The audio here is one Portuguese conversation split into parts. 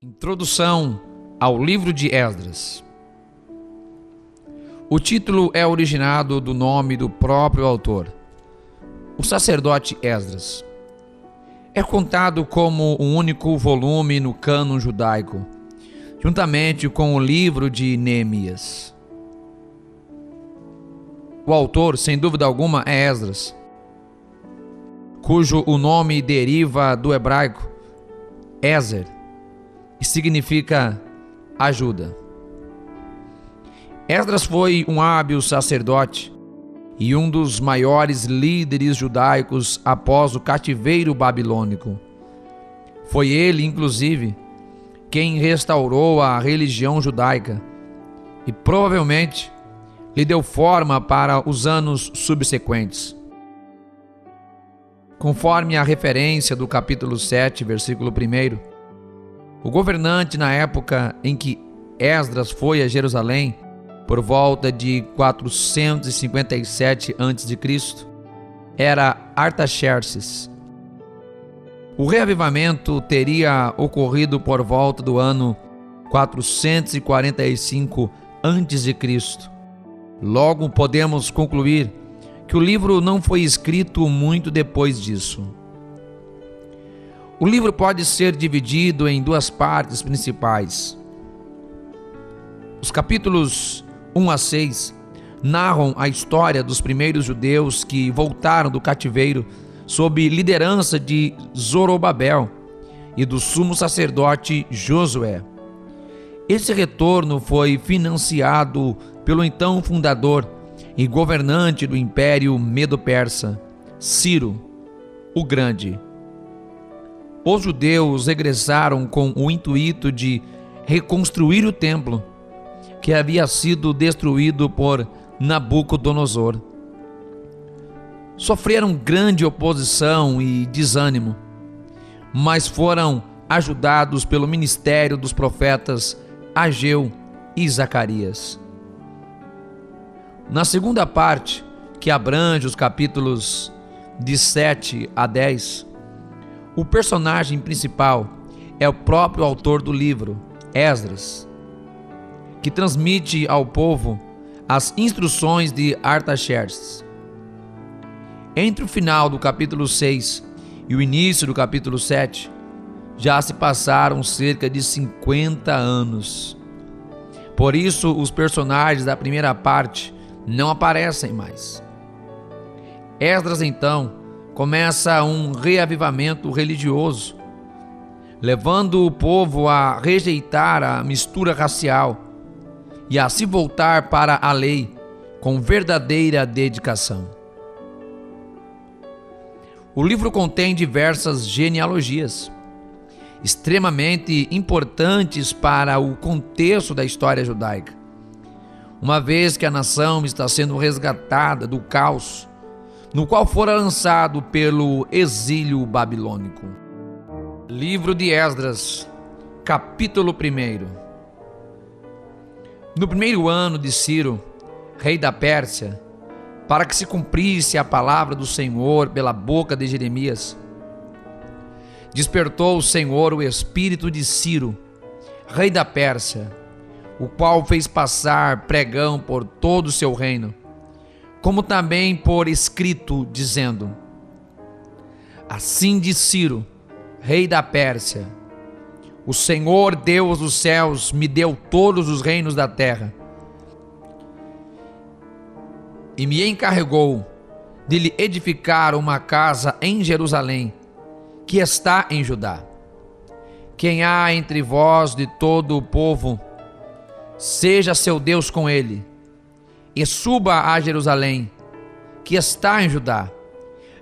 Introdução ao livro de Esdras. O título é originado do nome do próprio autor, o sacerdote Esdras. É contado como um único volume no cânon judaico, juntamente com o livro de Neemias. O autor, sem dúvida alguma, é Esdras, cujo o nome deriva do hebraico Ezer, e significa ajuda. Esdras foi um hábil sacerdote e um dos maiores líderes judaicos após o cativeiro babilônico. Foi ele, inclusive, quem restaurou a religião judaica e provavelmente lhe deu forma para os anos subsequentes. Conforme a referência do capítulo 7, versículo 1, o governante na época em que Esdras foi a Jerusalém, por volta de 457 a.C., era Artaxerxes. O reavivamento teria ocorrido por volta do ano 445 a.C. Logo podemos concluir que o livro não foi escrito muito depois disso. O livro pode ser dividido em duas partes principais. Os capítulos 1 a 6 narram a história dos primeiros judeus que voltaram do cativeiro sob liderança de Zorobabel e do sumo sacerdote Josué. Esse retorno foi financiado pelo então fundador e governante do Império Medo-Persa, Ciro o Grande. Os judeus regressaram com o intuito de reconstruir o templo, que havia sido destruído por Nabucodonosor. Sofreram grande oposição e desânimo, mas foram ajudados pelo ministério dos profetas Ageu e Zacarias. Na segunda parte, que abrange os capítulos de 7 a 10, o personagem principal é o próprio autor do livro, Esdras, que transmite ao povo as instruções de Artaxerxes. Entre o final do capítulo 6 e o início do capítulo 7, já se passaram cerca de 50 anos. Por isso, os personagens da primeira parte não aparecem mais. Esdras, então, começa um reavivamento religioso, levando o povo a rejeitar a mistura racial e a se voltar para a lei com verdadeira dedicação. O livro contém diversas genealogias, extremamente importantes para o contexto da história judaica, uma vez que a nação está sendo resgatada do caos no qual fora lançado pelo exílio babilônico. Livro de Esdras, capítulo 1. No primeiro ano de Ciro, rei da Pérsia, para que se cumprisse a palavra do Senhor pela boca de Jeremias, despertou o Senhor o espírito de Ciro, rei da Pérsia, o qual fez passar pregão por todo o seu reino, como também por escrito, dizendo: Assim diz Ciro, rei da Pérsia: O Senhor Deus dos céus me deu todos os reinos da terra e me encarregou de lhe edificar uma casa em Jerusalém, que está em Judá. Quem há entre vós de todo o povo, seja seu Deus com ele, e suba a Jerusalém, que está em Judá,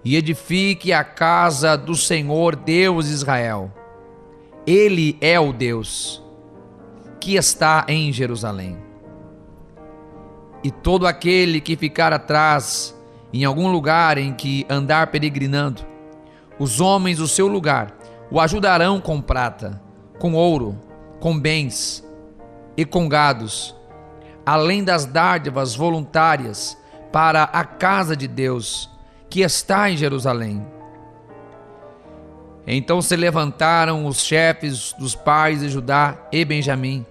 e edifique a casa do Senhor Deus de Israel. Ele é o Deus que está em Jerusalém. E todo aquele que ficar atrás em algum lugar em que andar peregrinando, os homens do seu lugar o ajudarão com prata, com ouro, com bens e com gados, além das dádivas voluntárias para a casa de Deus, que está em Jerusalém. Então se levantaram os chefes dos pais de Judá e Benjamim,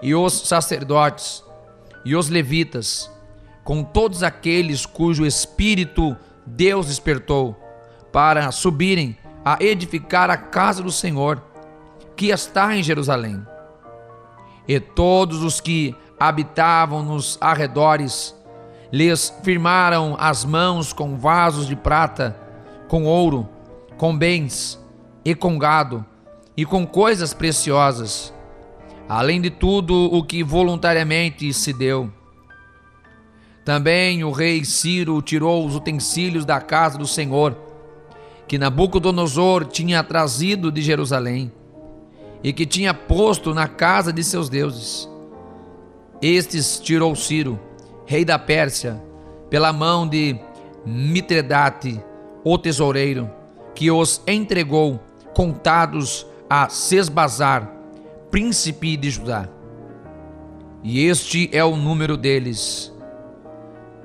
e os sacerdotes, e os levitas, com todos aqueles cujo espírito Deus despertou, para subirem a edificar a casa do Senhor, que está em Jerusalém. E todos os que habitavam nos arredores lhes firmaram as mãos com vasos de prata, com ouro, com bens e com gado e com coisas preciosas, além de tudo o que voluntariamente se deu. Também o rei Ciro tirou os utensílios da casa do Senhor, que Nabucodonosor tinha trazido de Jerusalém, e que tinha posto na casa de seus deuses. Estes tirou Ciro, rei da Pérsia, pela mão de Mitredate, o tesoureiro, que os entregou contados a Sesbazar, príncipe de Judá. E este é o número deles: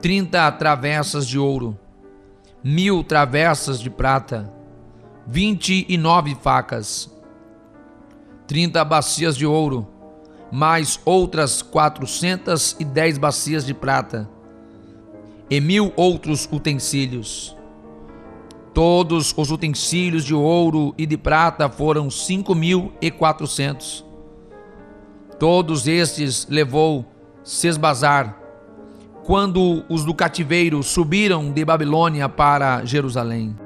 30 travessas de ouro, 1000 travessas de prata, 29 facas, 30 bacias de ouro, mais outras 410 bacias de prata, e 1000 outros utensílios. Todos os utensílios de ouro e de prata foram 5.400. Todos estes levou Sesbazar, quando os do cativeiro subiram de Babilônia para Jerusalém.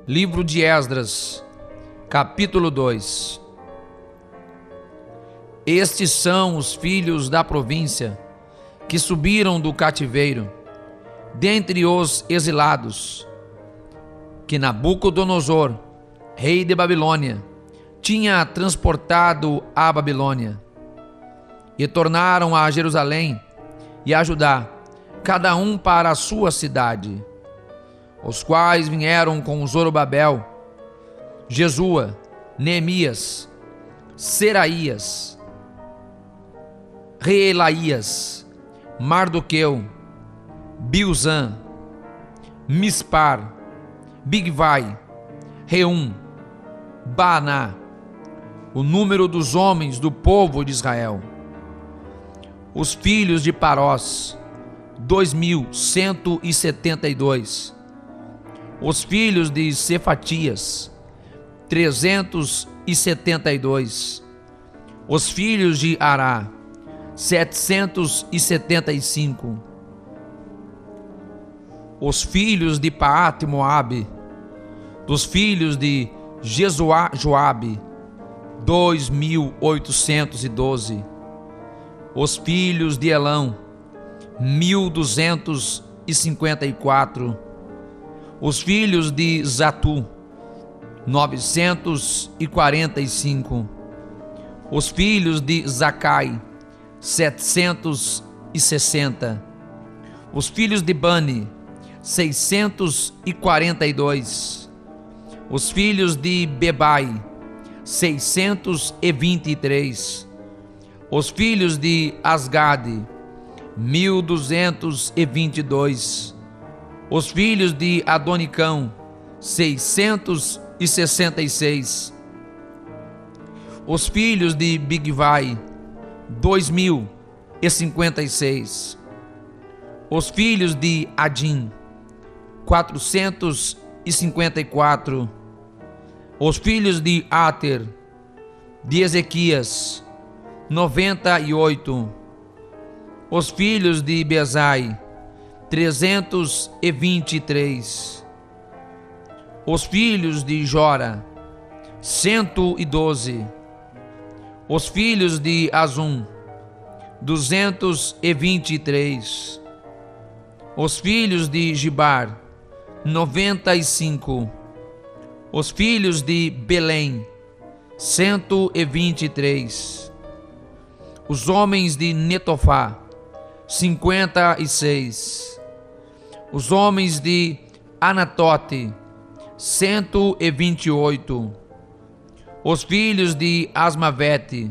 Livro de Esdras, capítulo 2. Estes são os filhos da província que subiram do cativeiro, dentre os exilados, que Nabucodonosor, rei de Babilônia, tinha transportado à Babilônia, e tornaram a Jerusalém e a Judá, cada um para a sua cidade, os quais vieram com Zorobabel, Jesua, Neemias, Seraías, Reelaías, Mardoqueu, Bilzã, Mispar, Bigvai, Reum, Baaná, o número dos homens do povo de Israel. Os filhos de Parós, 2.172. Os filhos de Cefatias, 372. Os filhos de Ará, 775. Os filhos de Paate Moabe, dos filhos de Joabe, 2.812. Os filhos de Elão, 1.254. Os filhos de Zatu, 945. Os filhos de Zacai, 760. Os filhos de Bani, 642. Os filhos de Bebai, 623. Os filhos de Asgade, 1.222. Os filhos de Adonicão, 666. Os filhos de Bigvai, 2.056. Os filhos de Adim, 454. Os filhos de Ater, de Ezequias, 98. Os filhos de Bezai, 323. Os filhos de Jora, 112. Os filhos de Azum, 223. Os filhos de Gibar, 95. Os filhos de Belém, 123. Os homens de Netofá, 56. Os homens de Anatote, 128. Os filhos de Asmavete,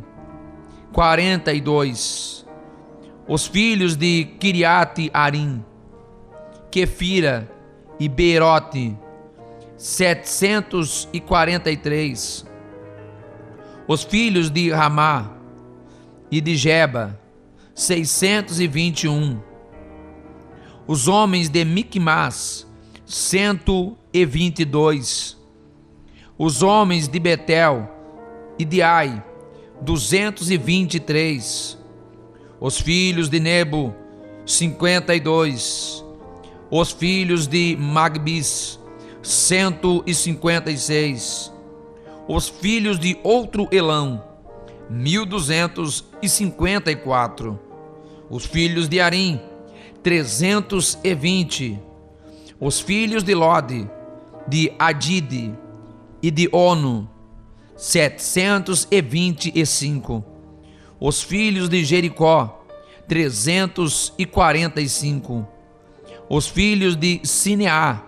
42. Os filhos de Kiriate Arim, Quefira e Beerote, 743. Os filhos de Ramá e de Geba, 621. Os homens de Micmas, 122. Os homens de Betel e de Ai, 223. Os filhos de Nebo, 52. Os filhos de Magbis, 156. Os filhos de outro Elão, 1254. Os filhos de Arim, 320. Os filhos de Lode, de Adide e de Ono, 725. Os filhos de Jericó, 345. Os filhos de Sineá,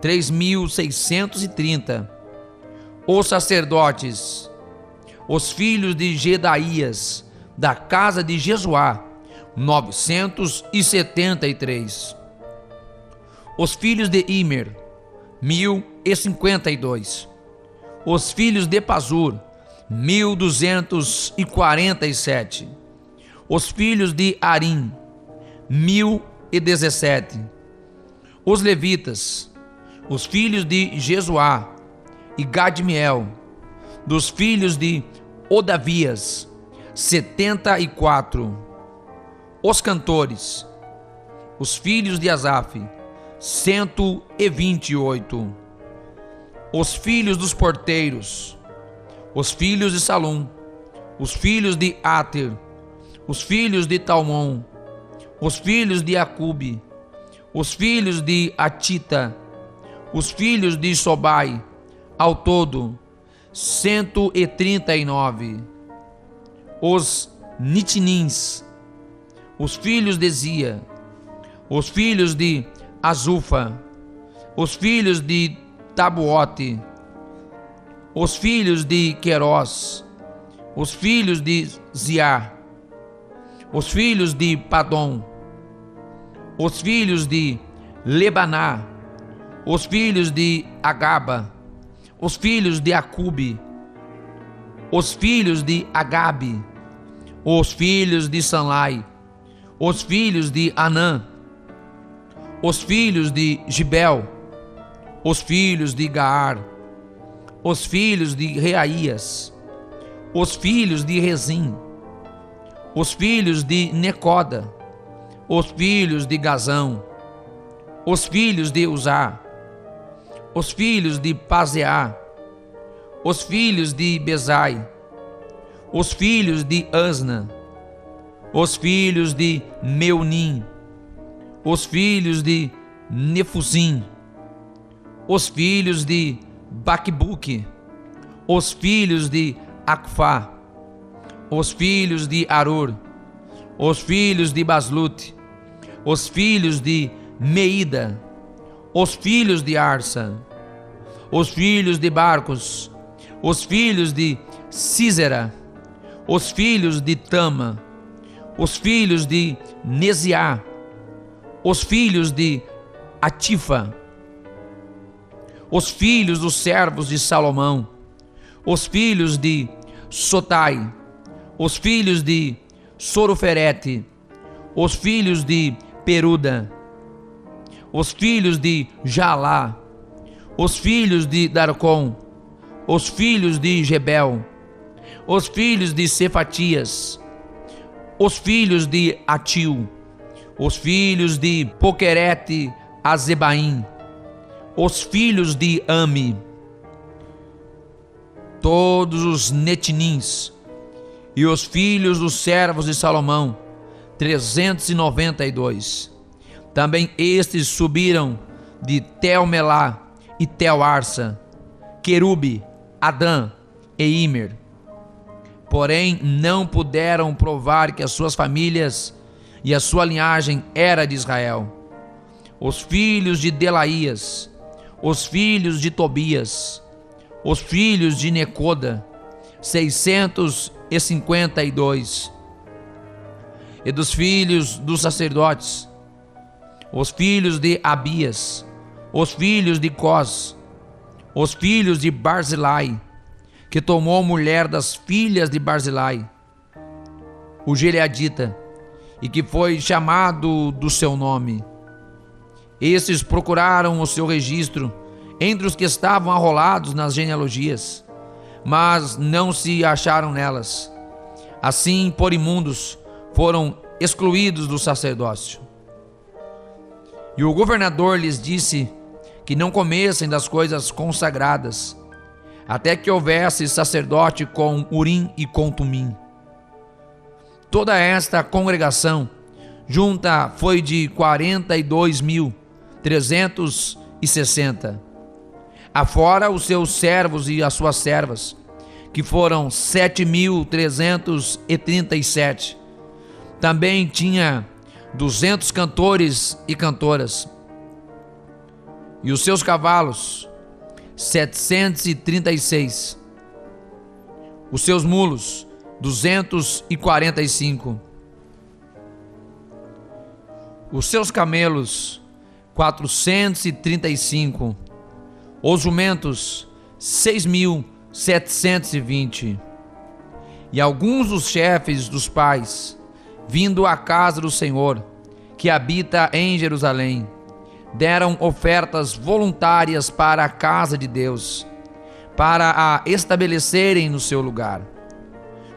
3630. Os sacerdotes, os filhos de Gedaías, da casa de Jesuá, 973. Os filhos de Imer, 1052. Os filhos de Pazur, 1247. Os filhos de Arim, 1017. Os levitas, os filhos de Jesuá e Gadmiel, dos filhos de Odavias, 74. Os cantores, os filhos de Asaf, 128. Os filhos dos porteiros, os filhos de Salum, os filhos de Ater, os filhos de Talmon, os filhos de Acube, os filhos de Atita, os filhos de Sobai, ao todo 139. Os Nitinins, os filhos de Zia, os filhos de Azufa, os filhos de Tabuote, os filhos de Querós, os filhos de Ziá, os filhos de Padom, os filhos de Lebaná, os filhos de Agaba, os filhos de Acube, os filhos de Agabe, os filhos de Sanlai, os filhos de Anã, os filhos de Gibel, os filhos de Gaar, os filhos de Reaías, os filhos de Rezim, os filhos de Necoda, os filhos de Gazão, os filhos de Uzá, os filhos de Pazeá, os filhos de Bezai, os filhos de Asna, os filhos de Meunim, os filhos de Nefuzim, os filhos de Baquebuque, os filhos de Acfá, os filhos de Arur, os filhos de Baslute, os filhos de Meida, os filhos de Arsa, os filhos de Barcos, os filhos de Císera, os filhos de Tama, os filhos de Neziá, os filhos de Atifa, os filhos dos servos de Salomão, os filhos de Sotai, os filhos de Soroferete, os filhos de Peruda, os filhos de Jalá, os filhos de Darcom, os filhos de Gebel, os filhos de Cefatias, os filhos de Atil, os filhos de Poquerete Azebaim, os filhos de Ami, todos os Netinins, e os filhos dos servos de Salomão, 392. Também estes subiram de Tel-Melá e Tel-Arsa, Querube, Adã e Imer. Porém, não puderam provar que as suas famílias e a sua linhagem era de Israel. Os filhos de Delaías, os filhos de Tobias, os filhos de Necoda, 652. e dos filhos dos sacerdotes, os filhos de Abias, os filhos de Cós, os filhos de Barzilai, que tomou mulher das filhas de Barzilai, o gileadita, e que foi chamado do seu nome. Esses procuraram o seu registro entre os que estavam arrolados nas genealogias, mas não se acharam nelas. Assim, por imundos, foram excluídos do sacerdócio. E o governador lhes disse que não comessem das coisas consagradas, até que houvesse sacerdote com Urim e com Tumim. Toda esta congregação junta foi de 42.360, afora os seus servos e as suas servas, que foram 7.337. Também tinha 200 cantores e cantoras, e os seus cavalos 736, os seus mulos 245, os seus camelos 435, os jumentos 6.720. E alguns dos chefes dos pais, vindo à casa do Senhor, que habita em Jerusalém, deram ofertas voluntárias para a casa de Deus, para a estabelecerem no seu lugar.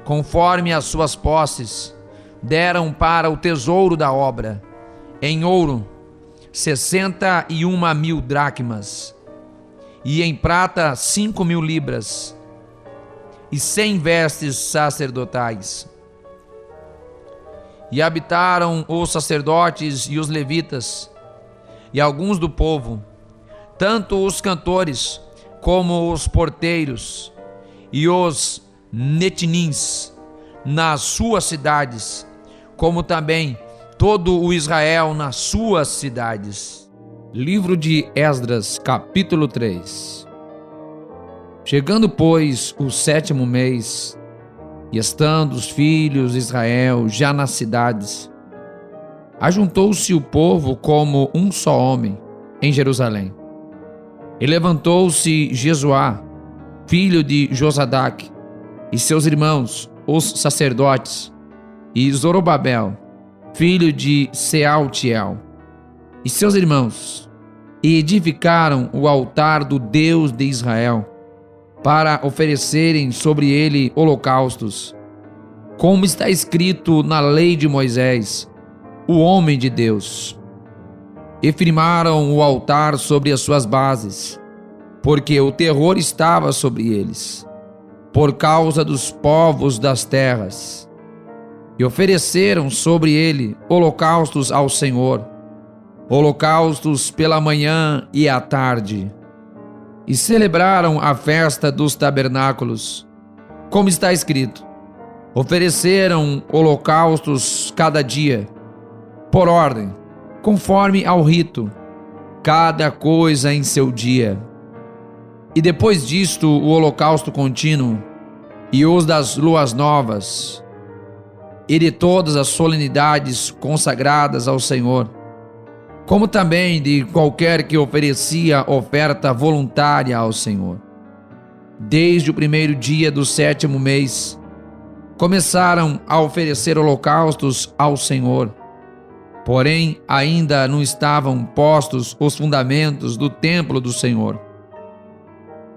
Conforme as suas posses, deram para o tesouro da obra, em ouro, 61.000 dracmas, e em prata 5.000 libras, e 100 vestes sacerdotais. E habitaram os sacerdotes e os levitas, e alguns do povo, tanto os cantores como os porteiros e os netinins, nas suas cidades, como também todo o Israel nas suas cidades. Livro de Esdras, capítulo 3. Chegando, pois, o 7º mês, e estando os filhos de Israel já nas cidades, ajuntou-se o povo como um só homem em Jerusalém. E levantou-se Jesuá, filho de Josadaque, e seus irmãos, os sacerdotes, e Zorobabel, filho de Sealtiel, e seus irmãos, e edificaram o altar do Deus de Israel, para oferecerem sobre ele holocaustos, como está escrito na lei de Moisés, o homem de Deus. E firmaram o altar sobre as suas bases, porque o terror estava sobre eles, por causa dos povos das terras. E ofereceram sobre ele holocaustos ao Senhor, holocaustos pela manhã e à tarde. E celebraram a festa dos tabernáculos, como está escrito: ofereceram holocaustos cada dia, por ordem, conforme ao rito, cada coisa em seu dia. E depois disto o holocausto contínuo, e os das luas novas, e de todas as solenidades consagradas ao Senhor, como também de qualquer que oferecia oferta voluntária ao Senhor. Desde o 1º dia do 7º mês, começaram a oferecer holocaustos ao Senhor, porém ainda não estavam postos os fundamentos do templo do Senhor.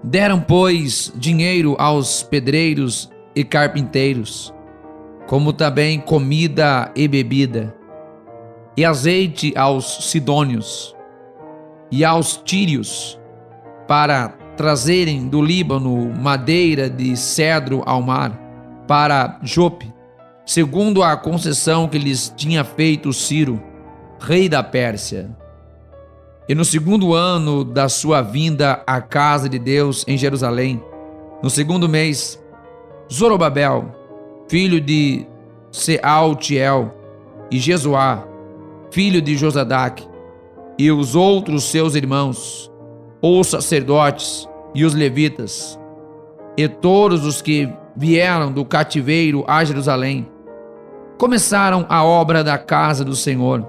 Deram, pois, dinheiro aos pedreiros e carpinteiros, como também comida e bebida, e azeite aos sidônios e aos tírios, para trazerem do Líbano madeira de cedro ao mar, para Jope, segundo a concessão que lhes tinha feito Ciro, rei da Pérsia. E no 2º ano da sua vinda à casa de Deus em Jerusalém, no 2º mês, Zorobabel, filho de Sealtiel, e Jesuá, filho de Josadaque, e os outros seus irmãos, os sacerdotes e os levitas, e todos os que vieram do cativeiro a Jerusalém, começaram a obra da casa do Senhor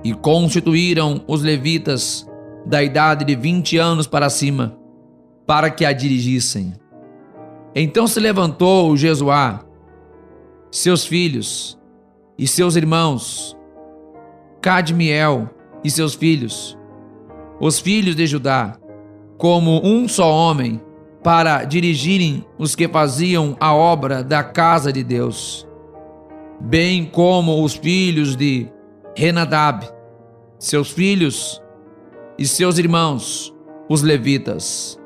e constituíram os levitas da idade de 20 anos para cima, para que a dirigissem. Então se levantou Jesuá, seus filhos e seus irmãos, Cadmiel e seus filhos, os filhos de Judá, como um só homem, para dirigirem os que faziam a obra da casa de Deus, bem como os filhos de Renadab, seus filhos e seus irmãos, os levitas.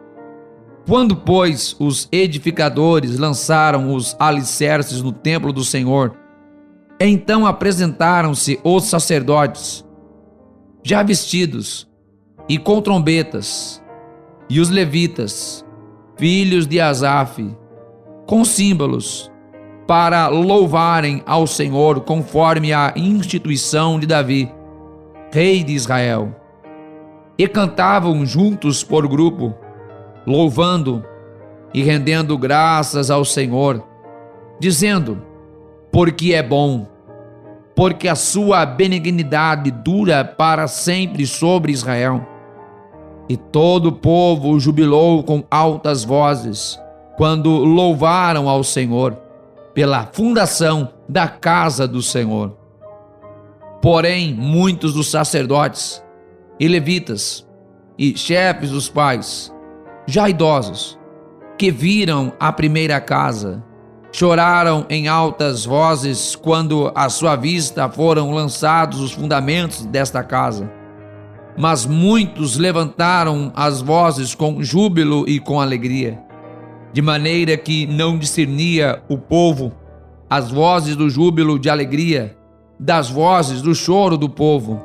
Quando, pois, os edificadores lançaram os alicerces no templo do Senhor, então apresentaram-se os sacerdotes, já vestidos e com trombetas, e os levitas, filhos de Asaf, com símbolos, para louvarem ao Senhor conforme a instituição de Davi, rei de Israel. E cantavam juntos por grupo, louvando e rendendo graças ao Senhor, dizendo: porque é bom, porque a sua benignidade dura para sempre sobre Israel. E todo o povo jubilou com altas vozes, quando louvaram ao Senhor, pela fundação da casa do Senhor. Porém, muitos dos sacerdotes e levitas e chefes dos pais, já idosos, que viram a primeira casa, choraram em altas vozes quando à sua vista foram lançados os fundamentos desta casa. Mas muitos levantaram as vozes com júbilo e com alegria, de maneira que não discernia o povo as vozes do júbilo de alegria das vozes do choro do povo,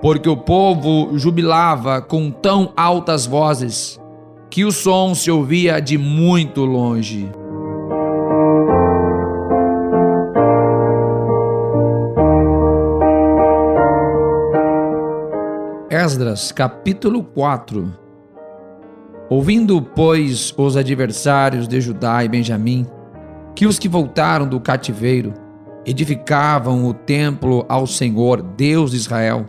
porque o povo jubilava com tão altas vozes que o som se ouvia de muito longe. Esdras, capítulo 4. Ouvindo, pois, os adversários de Judá e Benjamim, que os que voltaram do cativeiro edificavam o templo ao Senhor, Deus de Israel,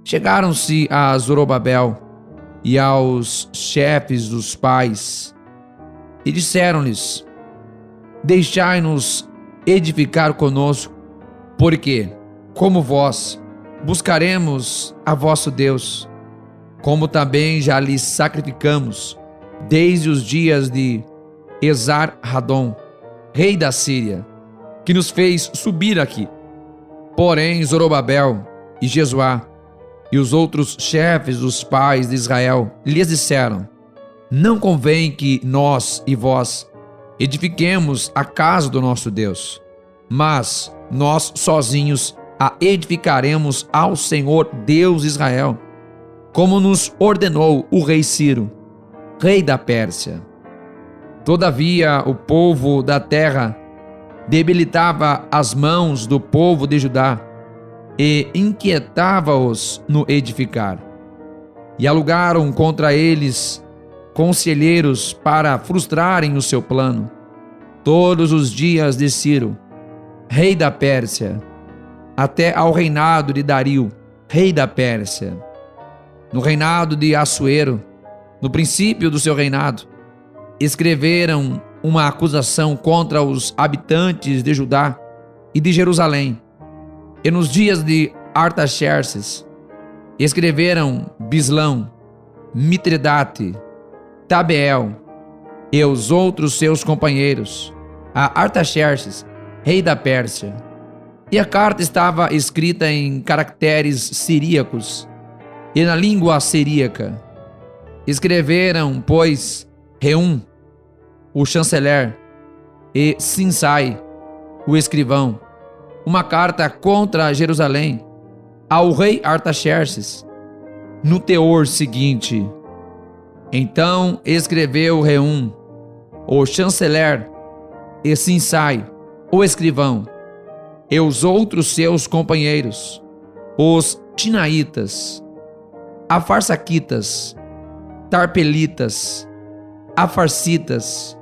chegaram-se a Zorobabel e aos chefes dos pais e disseram-lhes: deixai-nos edificar conosco, porque, como vós, buscaremos a vosso Deus, como também já lhes sacrificamos desde os dias de Esar-Hadom, rei da Síria, que nos fez subir aqui. Porém, Zorobabel e Jesuá e os outros chefes dos pais de Israel lhes disseram: não convém que nós e vós edifiquemos a casa do nosso Deus, mas nós sozinhos a edificaremos ao Senhor Deus de Israel, como nos ordenou o rei Ciro, rei da Pérsia. Todavia, o povo da terra debilitava as mãos do povo de Judá e inquietava-os no edificar. E alugaram contra eles conselheiros para frustrarem o seu plano, todos os dias de Ciro, rei da Pérsia, até ao reinado de Dario, rei da Pérsia. No reinado de Assuero, no princípio do seu reinado, escreveram uma acusação contra os habitantes de Judá e de Jerusalém. E nos dias de Artaxerxes, escreveram Bislão, Mitredate, Tabeel e os outros seus companheiros a Artaxerxes, rei da Pérsia. E a carta estava escrita em caracteres siríacos e na língua siríaca. Escreveram, pois, Reum, o chanceler, e Sinsai, o escrivão, uma carta contra Jerusalém ao rei Artaxerxes, no teor seguinte: então escreveu Reum, o chanceler, e Sinsai, o escrivão, e os outros seus companheiros, os tinaitas, afarsaquitas, tarpelitas, afarsitas,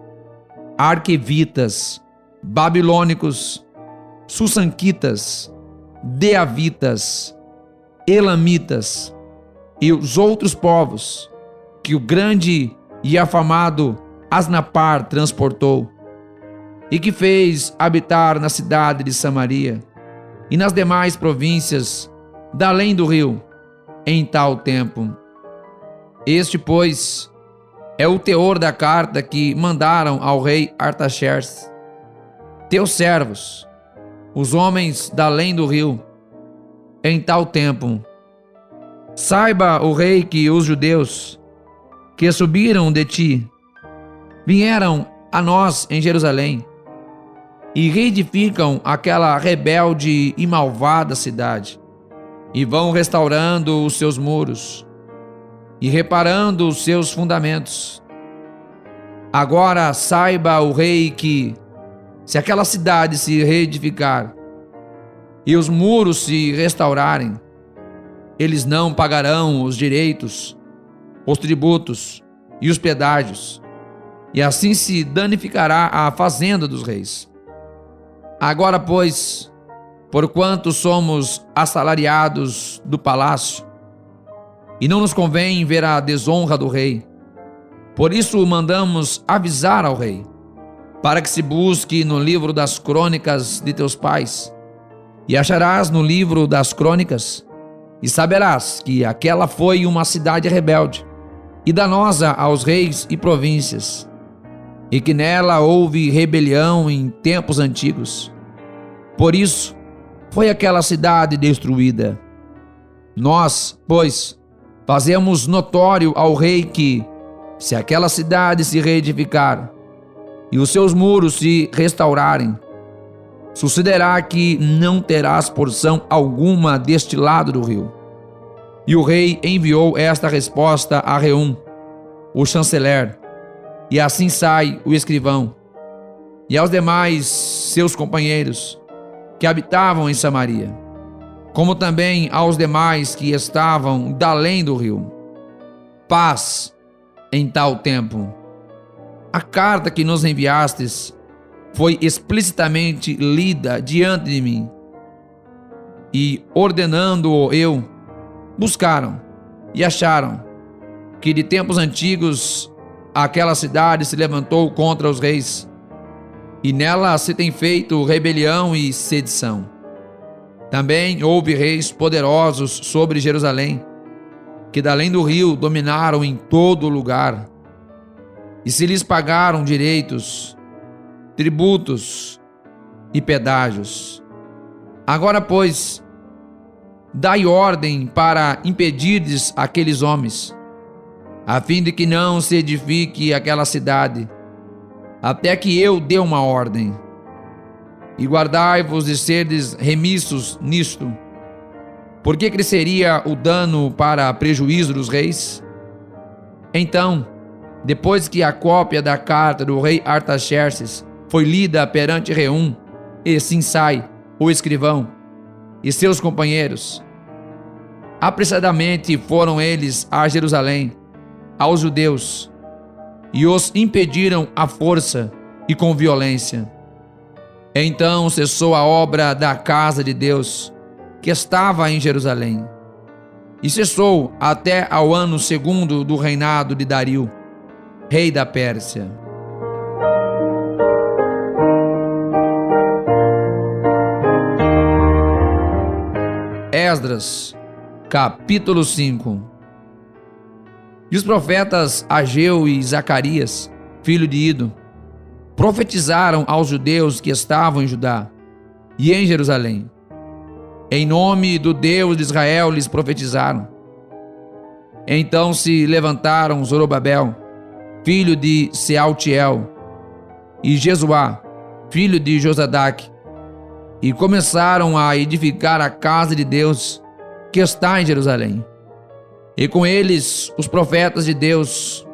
arquevitas, babilônicos Sussanquitas, Deavitas, Elamitas e os outros povos que o grande e afamado Asnapar transportou, e que fez habitar na cidade de Samaria e nas demais províncias da além do rio, em tal tempo. Este, pois, é o teor da carta que mandaram ao rei Artaxerxes, teus servos, os homens da além do rio, em tal tempo. Saiba o rei que os judeus que subiram de ti vieram a nós em Jerusalém e reedificam aquela rebelde e malvada cidade, e vão restaurando os seus muros e reparando os seus fundamentos. Agora saiba o rei que, se aquela cidade se reedificar e os muros se restaurarem, eles não pagarão os direitos, os tributos e os pedágios, e assim se danificará a fazenda dos reis. Agora, pois, porquanto somos assalariados do palácio, e não nos convém ver a desonra do rei, por isso mandamos avisar ao rei, para que se busque no livro das crônicas de teus pais, e acharás no livro das crônicas, e saberás que aquela foi uma cidade rebelde e danosa aos reis e províncias, e que nela houve rebelião em tempos antigos. Por isso foi aquela cidade destruída. Nós, pois, fazemos notório ao rei que, se aquela cidade se reedificar e os seus muros se restaurarem, sucederá que não terás porção alguma deste lado do rio. E o rei enviou esta resposta a Reum, o chanceler, e assim sai o escrivão, e aos demais seus companheiros que habitavam em Samaria, como também aos demais que estavam da além do rio. Paz em tal tempo. A carta que nos enviastes foi explicitamente lida diante de mim, e ordenando-o eu, buscaram e acharam que de tempos antigos aquela cidade se levantou contra os reis, e nela se tem feito rebelião e sedição. Também houve reis poderosos sobre Jerusalém, que da além do rio dominaram em todo lugar, e se lhes pagaram direitos, tributos e pedágios. Agora, pois, dai ordem para impedirdes aqueles homens, a fim de que não se edifique aquela cidade, até que eu dê uma ordem. E guardai-vos de serdes remissos nisto, porque cresceria o dano para prejuízo dos reis. Então, depois que a cópia da carta do rei Artaxerxes foi lida perante Reum e Sinsai, o escrivão, e seus companheiros, apressadamente foram eles a Jerusalém, aos judeus, e os impediram à força e com violência. Então cessou a obra da casa de Deus, que estava em Jerusalém, e cessou até ao ano 2º do reinado de Dario, rei da Pérsia. Esdras, capítulo 5. E os profetas Ageu e Zacarias, filho de Ido, profetizaram aos judeus que estavam em Judá e em Jerusalém. Em nome do Deus de Israel lhes profetizaram. Então se levantaram Zorobabel, filho de Sealtiel, e Jesuá, filho de Josadaque, e começaram a edificar a casa de Deus que está em Jerusalém. E com eles os profetas de Deus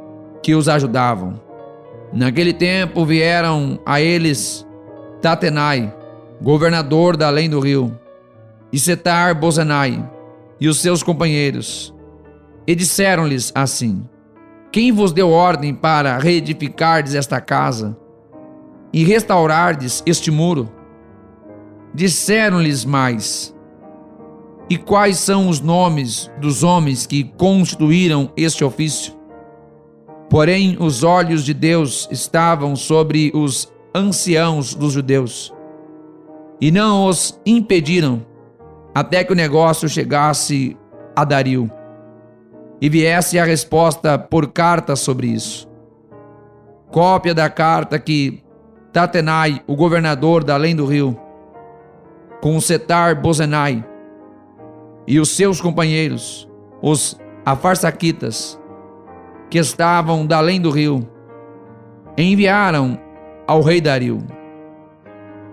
que os ajudavam. Naquele tempo vieram a eles Tatenai, governador da além do rio, e Setar-Bozenai e os seus companheiros, e disseram-lhes assim: quem vos deu ordem para reedificardes esta casa e restaurardes este muro? Disseram-lhes mais: e quais são os nomes dos homens que constituíram este ofício? Porém, os olhos de Deus estavam sobre os anciãos dos judeus, e não os impediram, até que o negócio chegasse a Dario, e viesse a resposta por carta sobre isso. Cópia da carta que Tatenai, o governador da além do rio, com Setar-Bozenai e os seus companheiros, os afarsaquitas, que estavam da além do rio, enviaram ao rei Dario.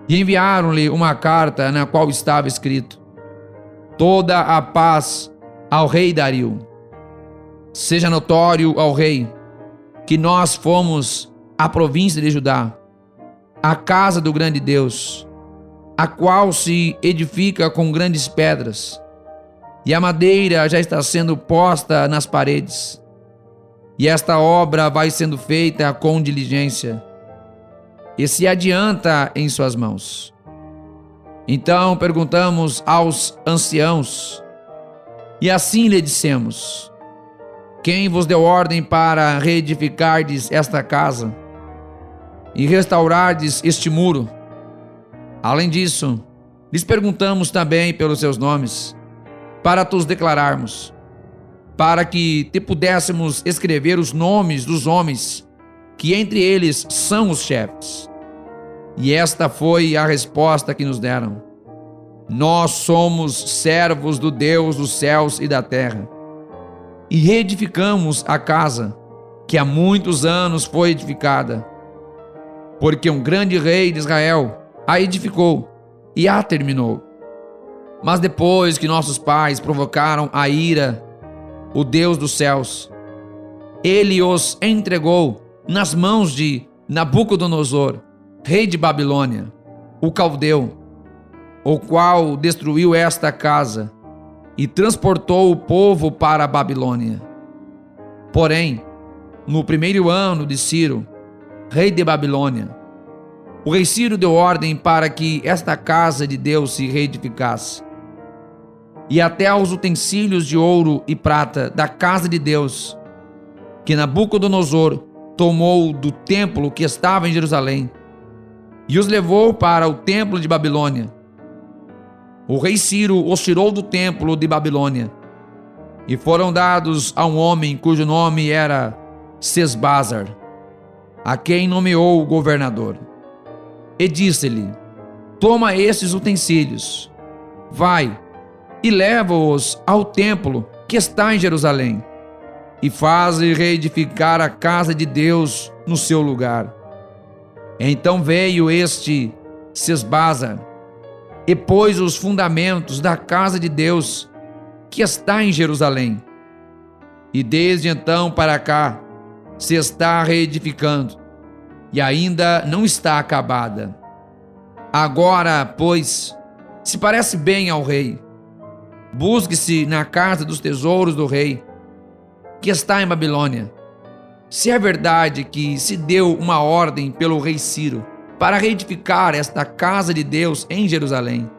E enviaram-lhe uma carta na qual estava escrito: toda a paz ao rei Dario. Seja notório ao rei que nós fomos à província de Judá, a casa do grande Deus, a qual se edifica com grandes pedras, e a madeira já está sendo posta nas paredes, e esta obra vai sendo feita com diligência, e se adianta em suas mãos. Então perguntamos aos anciãos, e assim lhe dissemos: quem vos deu ordem para reedificardes esta casa e restaurardes este muro? Além disso, lhes perguntamos também pelos seus nomes, para te os declararmos, para que te pudéssemos escrever os nomes dos homens, que entre eles são os chefes. E esta foi a resposta que nos deram: nós somos servos do Deus dos céus e da terra, e reedificamos a casa que há muitos anos foi edificada, porque um grande rei de Israel a edificou e a terminou. Mas depois que nossos pais provocaram a ira, o Deus dos céus, ele os entregou nas mãos de Nabucodonosor, rei de Babilônia, o caldeu, o qual destruiu esta casa e transportou o povo para a Babilônia. Porém, no primeiro ano de Ciro, rei de Babilônia, o rei Ciro deu ordem para que esta casa de Deus se reedificasse. E até aos utensílios de ouro e prata da casa de Deus, que Nabucodonosor tomou do templo que estava em Jerusalém, e os levou para o templo de Babilônia. O rei Ciro os tirou do templo de Babilônia, e foram dados a um homem cujo nome era Sesbazar, a quem nomeou o governador. E disse-lhe: toma estes utensílios, vai e leva-os ao templo que está em Jerusalém, e faze reedificar a casa de Deus no seu lugar. Então veio este Sesbazar e pôs os fundamentos da casa de Deus que está em Jerusalém. E desde então para cá se está reedificando, e ainda não está acabada. Agora, pois, se parece bem ao rei, busque-se na casa dos tesouros do rei, que está em Babilônia, se é verdade que se deu uma ordem pelo rei Ciro para reedificar esta casa de Deus em Jerusalém.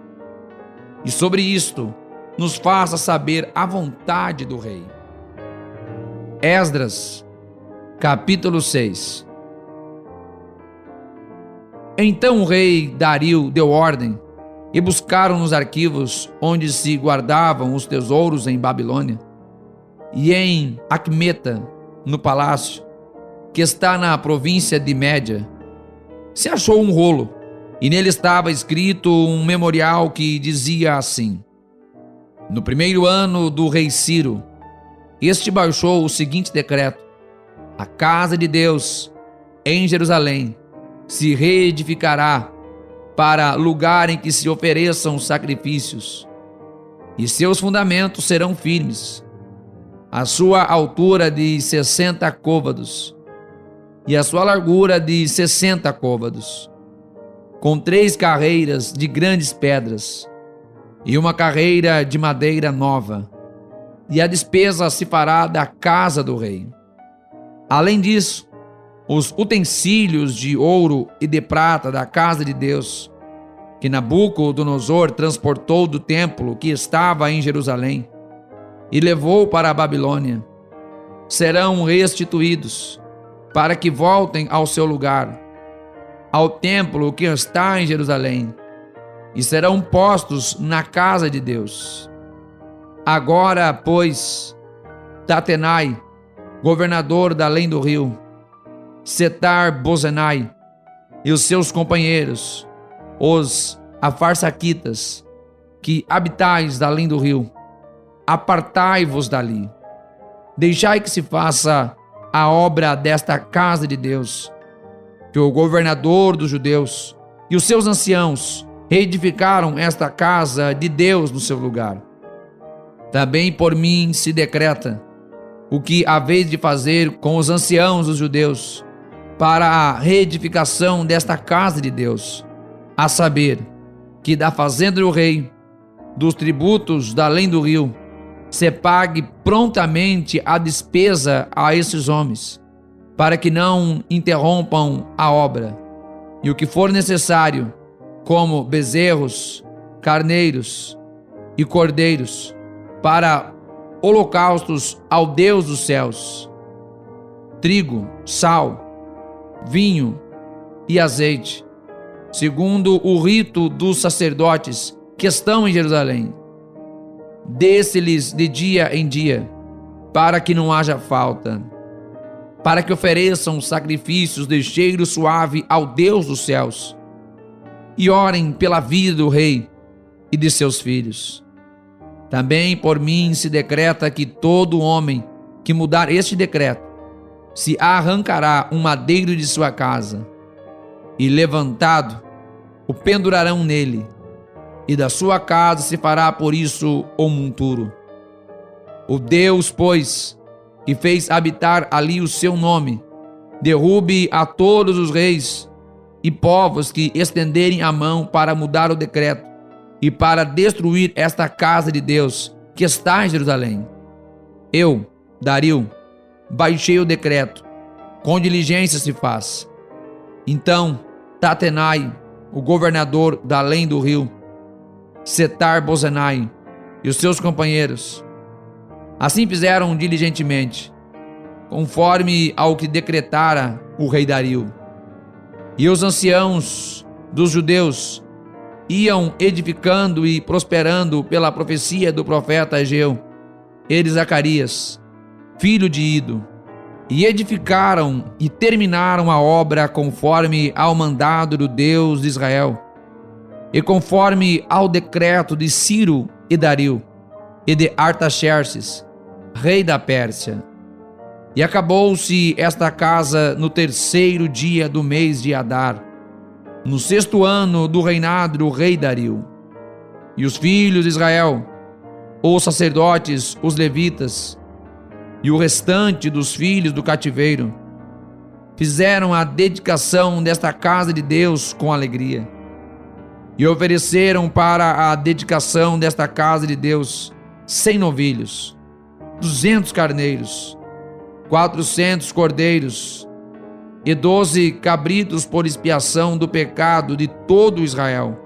E sobre isto nos faça saber a vontade do rei. Esdras, capítulo 6. Então o rei Dario deu ordem, e buscaram nos arquivos onde se guardavam os tesouros em Babilônia, e em Acmeta, no palácio, que está na província de Média, se achou um rolo, e nele estava escrito um memorial que dizia assim: no primeiro ano do rei Ciro, este baixou o seguinte decreto: a casa de Deus em Jerusalém se reedificará para lugar em que se ofereçam sacrifícios, e seus fundamentos serão firmes, a sua altura de 60 côvados, e a sua largura de 60 côvados, com 3 carreiras de grandes pedras, e uma carreira de madeira nova, e a despesa se fará da casa do rei. Além disso, os utensílios de ouro e de prata da casa de Deus que Nabucodonosor transportou do templo que estava em Jerusalém e levou para a Babilônia, serão restituídos para que voltem ao seu lugar, ao templo que está em Jerusalém, e serão postos na casa de Deus. Agora, pois, Tatenai, governador da além do rio, Setar-Bozenai e os seus companheiros, os afarsaquitas, que habitais da além do rio, apartai-vos dali. Deixai que se faça a obra desta casa de Deus, que o governador dos judeus e os seus anciãos reedificaram esta casa de Deus no seu lugar. Também por mim se decreta o que haveis de fazer com os anciãos dos judeus para a reedificação desta casa de Deus, a saber, que da fazenda do rei, dos tributos da além do rio, se pague prontamente a despesa a esses homens, para que não interrompam a obra, e o que for necessário, como bezerros, carneiros e cordeiros, para holocaustos ao Deus dos céus, trigo, sal, vinho e azeite, segundo o rito dos sacerdotes que estão em Jerusalém. Dê-se-lhes de dia em dia, para que não haja falta, para que ofereçam sacrifícios de cheiro suave ao Deus dos céus, e orem pela vida do rei e de seus filhos. Também por mim se decreta que todo homem que mudar este decreto se arrancará um madeiro de sua casa, e levantado o pendurarão nele, e da sua casa se fará por isso o monturo. O Deus, pois, que fez habitar ali o seu nome, derrube a todos os reis e povos que estenderem a mão para mudar o decreto e para destruir esta casa de Deus que está em Jerusalém. Eu, Dario, baixei o decreto, com diligência se faz. Então, Tatenai, o governador da além do rio, Setar-Bozenai e os seus companheiros, assim fizeram diligentemente, conforme ao que decretara o rei Dario. E os anciãos dos judeus iam edificando e prosperando pela profecia do profeta Ageu e de Zacarias, filho de Ido, e edificaram e terminaram a obra conforme ao mandado do Deus de Israel, e conforme ao decreto de Ciro e Dario, e de Artaxerxes, rei da Pérsia. E acabou-se esta casa no 3º dia do mês de Adar, no 6º ano do reinado do rei Dario. E os filhos de Israel, os sacerdotes, os levitas, e o restante dos filhos do cativeiro, fizeram a dedicação desta casa de Deus com alegria. E ofereceram para a dedicação desta casa de Deus 100 novilhos, 200 carneiros, 400 cordeiros e 12 cabritos por expiação do pecado de todo Israel,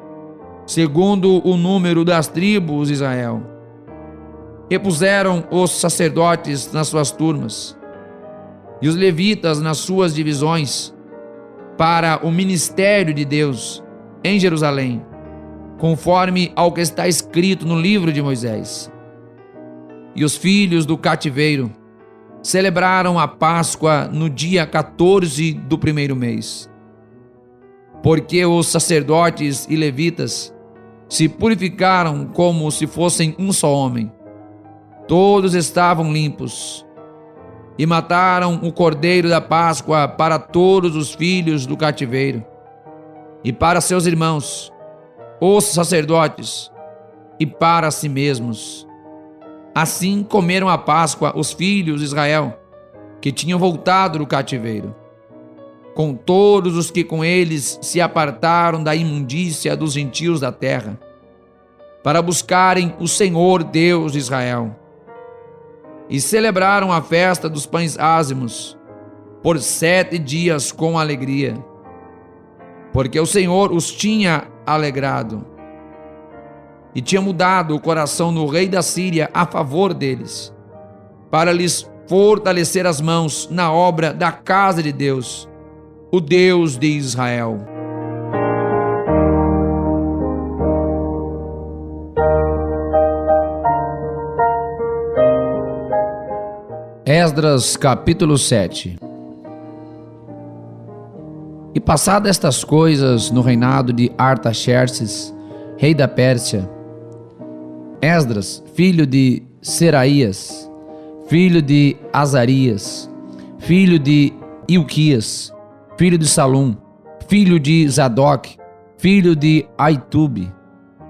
segundo o número das tribos de Israel. E puseram os sacerdotes nas suas turmas e os levitas nas suas divisões para o ministério de Deus em Jerusalém, conforme ao que está escrito no livro de Moisés. E os filhos do cativeiro celebraram a Páscoa no dia 14 do 1º mês, porque os sacerdotes e levitas se purificaram como se fossem um só homem. Todos estavam limpos, e mataram o cordeiro da Páscoa para todos os filhos do cativeiro, e para seus irmãos, os sacerdotes, e para si mesmos. Assim comeram a Páscoa os filhos de Israel, que tinham voltado do cativeiro, com todos os que com eles se apartaram da imundícia dos gentios da terra, para buscarem o Senhor Deus de Israel. E celebraram a festa dos pães ázimos por 7 dias com alegria, porque o Senhor os tinha alegrado. E tinha mudado o coração do rei da Síria a favor deles, para lhes fortalecer as mãos na obra da casa de Deus, o Deus de Israel. Esdras capítulo 7. E passadas estas coisas no reinado de Artaxerxes, rei da Pérsia, Esdras, filho de Seraías, filho de Azarias, filho de Ilquias, filho de Salum, filho de Zadok, filho de Aitube,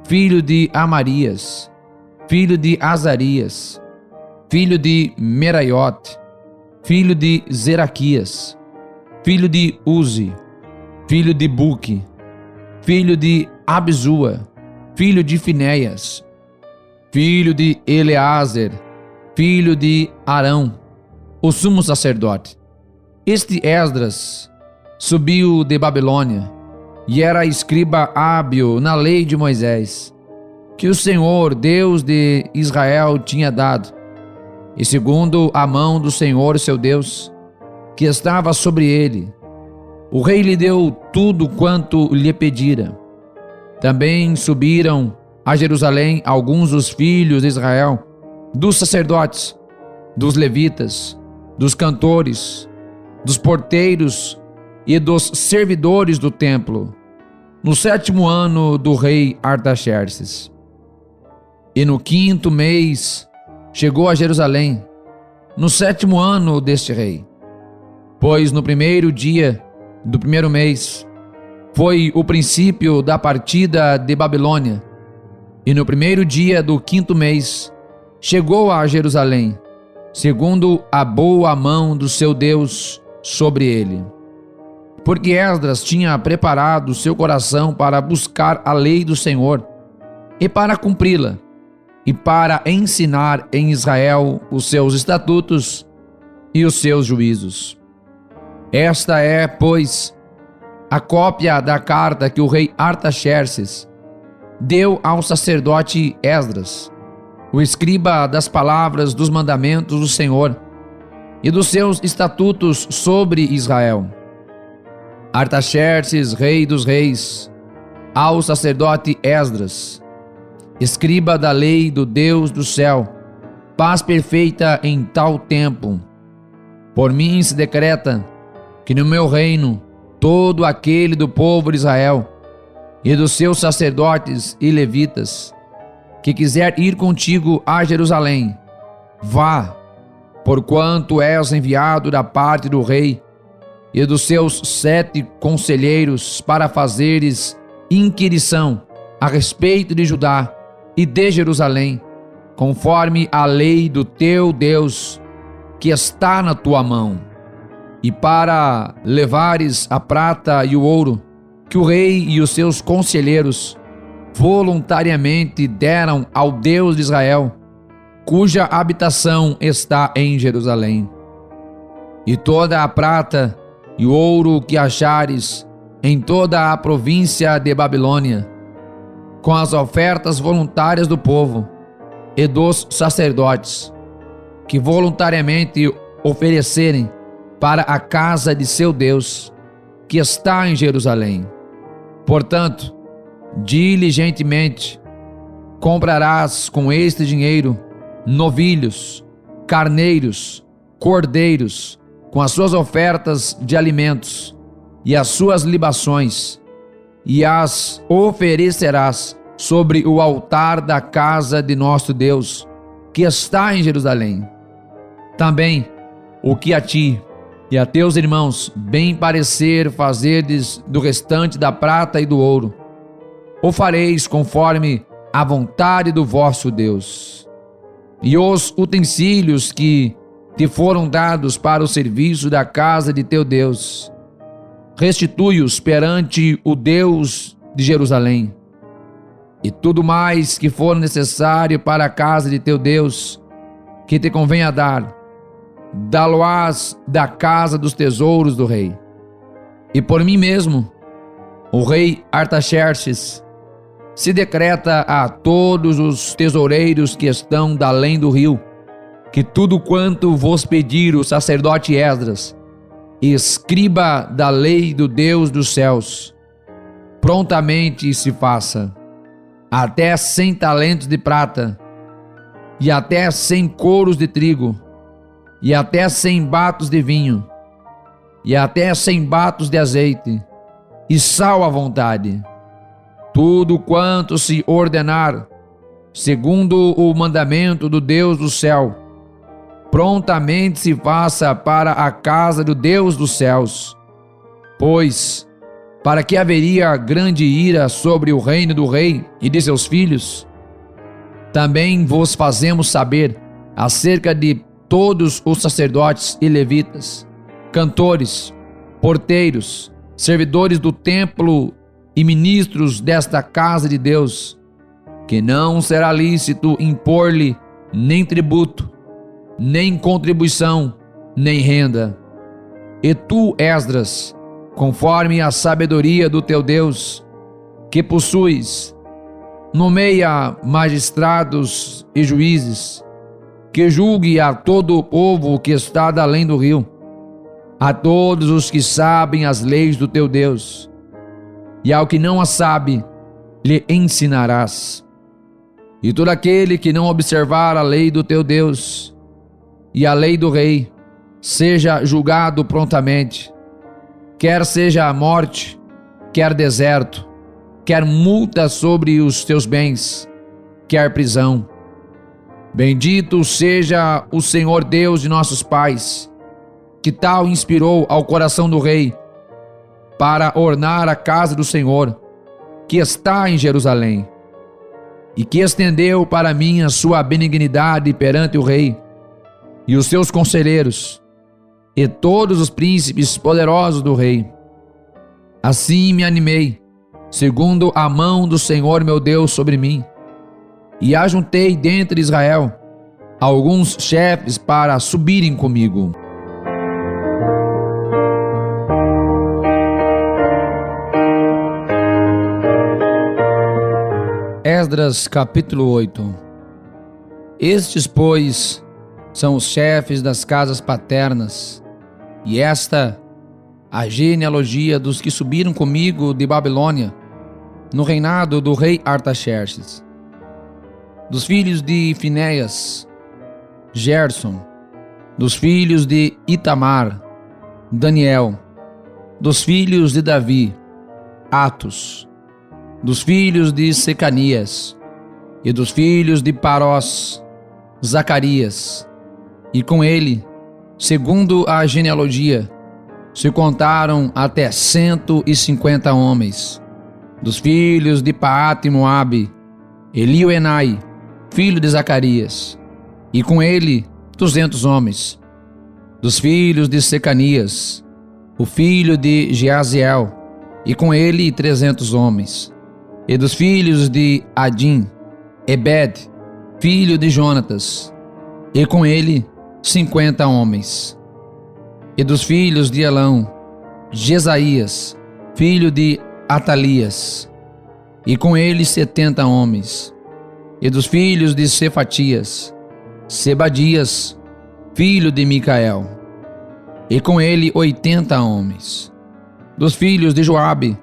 filho de Amarias, filho de Azarias, filho de Meraiote, filho de Zeraquias, filho de Uzi, filho de Buque, filho de Abzua, filho de Finéias, filho de Eleazer, filho de Arão, o sumo sacerdote. Este Esdras subiu de Babilônia e era escriba hábil na lei de Moisés, que o Senhor, Deus de Israel, tinha dado. E segundo a mão do Senhor, seu Deus, que estava sobre ele, o rei lhe deu tudo quanto lhe pedira. Também subiram a Jerusalém alguns dos filhos de Israel, dos sacerdotes, dos levitas, dos cantores, dos porteiros e dos servidores do templo, no 7º ano do rei Artaxerxes. E no 5º mês chegou a Jerusalém, no 7º ano deste rei, pois no 1º dia do 1º mês foi o princípio da partida de Babilônia, e no 1º dia do 5º mês chegou a Jerusalém, segundo a boa mão do seu Deus sobre ele. Porque Esdras tinha preparado seu coração para buscar a lei do Senhor e para cumpri-la, e para ensinar em Israel os seus estatutos e os seus juízos. Esta é, pois, a cópia da carta que o rei Artaxerxes deu ao sacerdote Esdras, o escriba das palavras dos mandamentos do Senhor e dos seus estatutos sobre Israel. Artaxerxes, rei dos reis, ao sacerdote Esdras, escriba da lei do Deus do céu, paz perfeita em tal tempo. Por mim se decreta que no meu reino todo aquele do povo de Israel e dos seus sacerdotes e levitas que quiser ir contigo a Jerusalém, vá, porquanto és enviado da parte do rei e dos seus 7 conselheiros para fazeres inquirição a respeito de Judá e de Jerusalém, conforme a lei do teu Deus que está na tua mão, e para levares a prata e o ouro que o rei e os seus conselheiros voluntariamente deram ao Deus de Israel, cuja habitação está em Jerusalém. E toda a prata e o ouro que achares em toda a província de Babilônia, com as ofertas voluntárias do povo e dos sacerdotes, que voluntariamente oferecerem para a casa de seu Deus, que está em Jerusalém. Portanto, diligentemente comprarás com este dinheiro novilhos, carneiros, cordeiros, com as suas ofertas de alimentos e as suas libações, e as oferecerás sobre o altar da casa de nosso Deus, que está em Jerusalém. Também o que a ti e a teus irmãos bem parecer fazerdes do restante da prata e do ouro, o fareis conforme a vontade do vosso Deus. E os utensílios que te foram dados para o serviço da casa de teu Deus, restitui-os perante o Deus de Jerusalém. E tudo mais que for necessário para a casa de teu Deus, que te convenha dar, dá-lo-ás da casa dos tesouros do rei. E por mim mesmo, o rei Artaxerxes, se decreta a todos os tesoureiros que estão da além do rio, que tudo quanto vos pedir o sacerdote Esdras, escriba da lei do Deus dos céus, prontamente se faça. Até 100 talentos de prata, e até 100 coros de trigo, e até 100 batos de vinho, e até 100 batos de azeite, e sal à vontade. Tudo quanto se ordenar, segundo o mandamento do Deus do céu, prontamente se faça para a casa do Deus dos céus. Pois, para que haveria grande ira sobre o reino do rei e de seus filhos, também vos fazemos saber acerca de todos os sacerdotes e levitas, cantores, porteiros, servidores do templo e ministros desta casa de Deus, que não será lícito impor-lhe nem tributo, nem contribuição, nem renda. E tu, Esdras, conforme a sabedoria do teu Deus, que possuis, nomeia magistrados e juízes, que julgue a todo o povo que está da além do rio, a todos os que sabem as leis do teu Deus, e ao que não a sabe, lhe ensinarás. E todo aquele que não observar a lei do teu Deus e a lei do rei, seja julgado prontamente, quer seja a morte, quer deserto, quer multa sobre os teus bens, quer prisão. Bendito seja o Senhor Deus de nossos pais, que tal inspirou ao coração do rei para ornar a casa do Senhor, que está em Jerusalém, e que estendeu para mim a sua benignidade perante o rei e os seus conselheiros e todos os príncipes poderosos do rei. Assim me animei, segundo a mão do Senhor meu Deus sobre mim, e ajuntei dentre Israel alguns chefes para subirem comigo. Esdras capítulo 8. Estes, pois, são os chefes das casas paternas, e esta a genealogia dos que subiram comigo de Babilônia, no reinado do rei Artaxerxes. Dos filhos de Finéias, Gerson. Dos filhos de Itamar, Daniel. Dos filhos de Davi, Atos. Dos filhos de Secanias, e dos filhos de Parós, Zacarias, e com ele, segundo a genealogia, se contaram até 150 homens. Dos filhos de Paate e Moabe, Elioenai, filho de Zacarias, e com ele 200 homens. Dos filhos de Secanias, o filho de Jeaziel, e com ele 300 homens. E dos filhos de Adim, Ebed, filho de Jonatas, e com ele 50 homens. E dos filhos de Elão, Jesaías, filho de Atalias, e com ele 70 homens. E dos filhos de Cefatias, Sebadias, filho de Micael, e com ele 80 homens. Dos filhos de Joabe,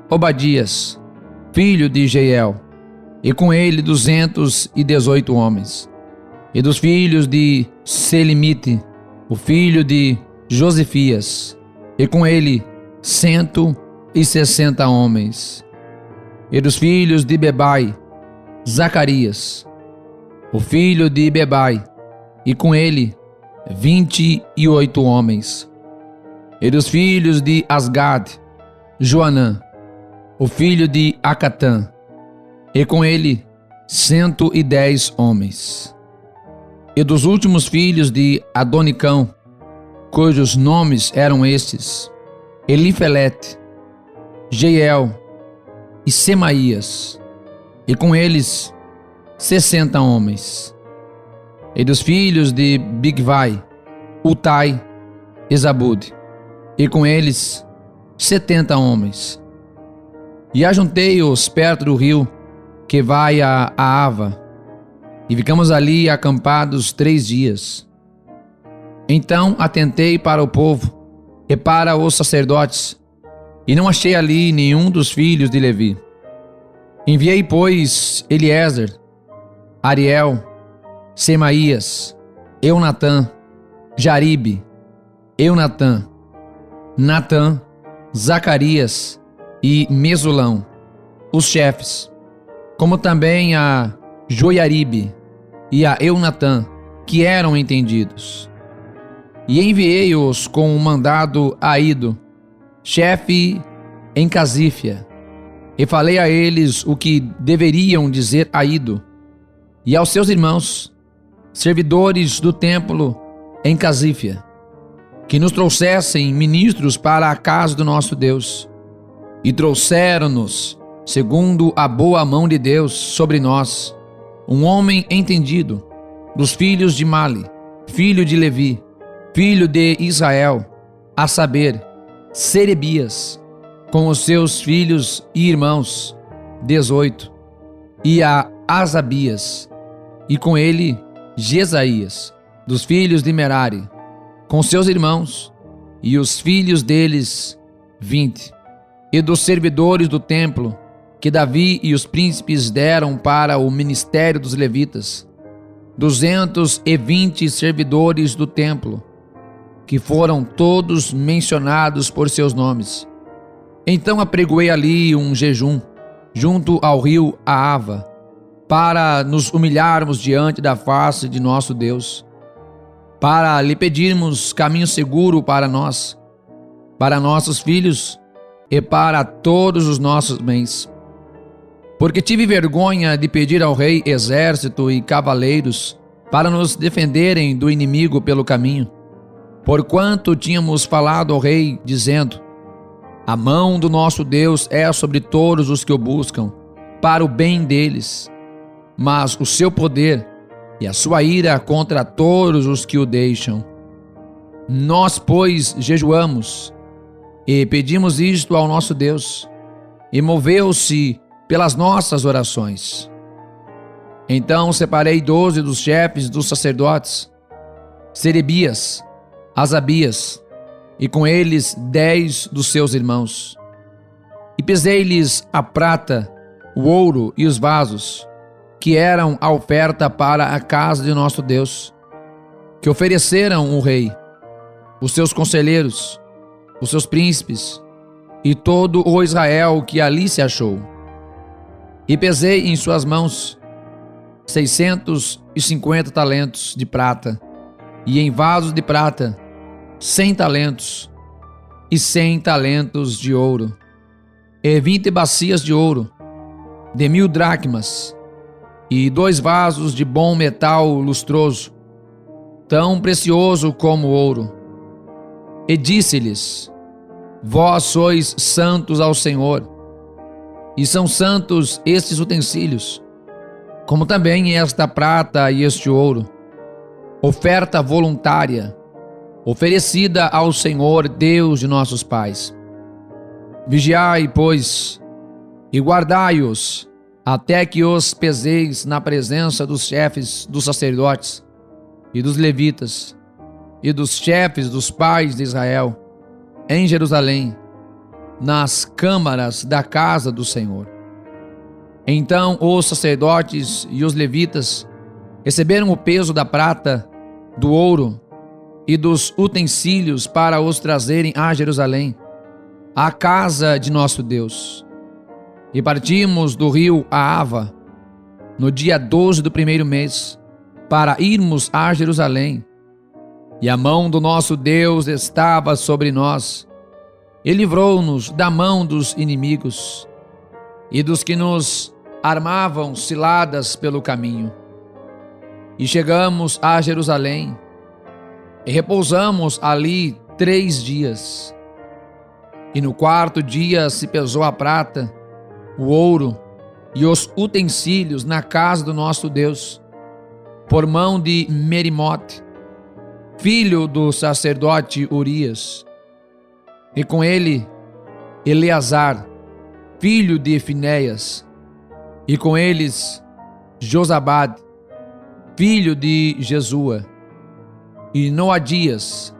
Obadias, filho de Jeiel, e com ele 218 homens. E dos filhos de Selimite, o filho de Josifias, e com ele 160 homens. E dos filhos de Bebai, Zacarias, o filho de Bebai, e com ele 28 homens. E dos filhos de Asgad, Joanã, o filho de Acatã, e com ele 110 homens. E dos últimos filhos de Adonicão, cujos nomes eram estes: Elifelete, Jeiel e Semaías, e com eles 60 homens. E dos filhos de Bigvai, Utai e Zabud, e com eles 70 homens. E ajuntei-os perto do rio, que vai a Ava, e ficamos ali acampados 3 dias. Então atentei para o povo e para os sacerdotes, e não achei ali nenhum dos filhos de Levi. Enviei, pois, Eliezer, Ariel, Semaías, Eunatã, Jaribe, Eunatã, Natã, Zacarias e Mesulão, os chefes, como também a Joiaribe e a Eunatã, que eram entendidos. E enviei-os com um mandado a Ido, chefe em Casífia, e falei a eles o que deveriam dizer a Ido e aos seus irmãos, servidores do templo em Casífia, que nos trouxessem ministros para a casa do nosso Deus. E trouxeram-nos, segundo a boa mão de Deus sobre nós, um homem entendido, dos filhos de Mali, filho de Levi, filho de Israel, a saber, Serebias, com os seus filhos e irmãos, 18, e a Asabias, e com ele Jesaías, dos filhos de Merari, com seus irmãos, e os filhos deles, 20, e dos servidores do templo, que Davi e os príncipes deram para o ministério dos levitas, 220 servidores do templo, que foram todos mencionados por seus nomes. Então apregoei ali um jejum, junto ao rio Ahava, para nos humilharmos diante da face de nosso Deus, para lhe pedirmos caminho seguro para nós, para nossos filhos e para todos os nossos bens. Porque tive vergonha de pedir ao rei exército e cavaleiros para nos defenderem do inimigo pelo caminho, porquanto tínhamos falado ao rei, dizendo: a mão do nosso Deus é sobre todos os que o buscam, para o bem deles, mas o seu poder e a sua ira contra todos os que o deixam. Nós, pois, jejuamos e pedimos isto ao nosso Deus, e moveu-se pelas nossas orações. Então separei 12 dos chefes dos sacerdotes, Serebias, Asabias, e com eles 10 dos seus irmãos. E pesei-lhes a prata, o ouro e os vasos, que eram a oferta para a casa de nosso Deus, que ofereceram o rei, os seus conselheiros, os seus príncipes e todo o Israel que ali se achou. E pesei em suas mãos 650 talentos de prata, e em vasos de prata 100 talentos, e 100 talentos de ouro, e 20 bacias de ouro, de 1000 dracmas, e 2 vasos de bom metal lustroso, tão precioso como ouro. E disse-lhes: vós sois santos ao Senhor, e são santos estes utensílios, como também esta prata e este ouro, oferta voluntária, oferecida ao Senhor Deus de nossos pais. Vigiai, pois, e guardai-os, até que os peseis na presença dos chefes dos sacerdotes e dos levitas e dos chefes dos pais de Israel, em Jerusalém, nas câmaras da casa do Senhor. Então os sacerdotes e os levitas receberam o peso da prata, do ouro e dos utensílios para os trazerem a Jerusalém, à casa de nosso Deus. E partimos do rio Ahava, no dia 12 do 1º mês, para irmos a Jerusalém. E a mão do nosso Deus estava sobre nós, e livrou-nos da mão dos inimigos e dos que nos armavam ciladas pelo caminho. E chegamos a Jerusalém, e repousamos ali 3 dias. E no 4º dia se pesou a prata, o ouro e os utensílios na casa do nosso Deus, por mão de Merimote, filho do sacerdote Urias, e com ele Eleazar, filho de Finéias, e com eles Josabade, filho de Jesua, e Noadias,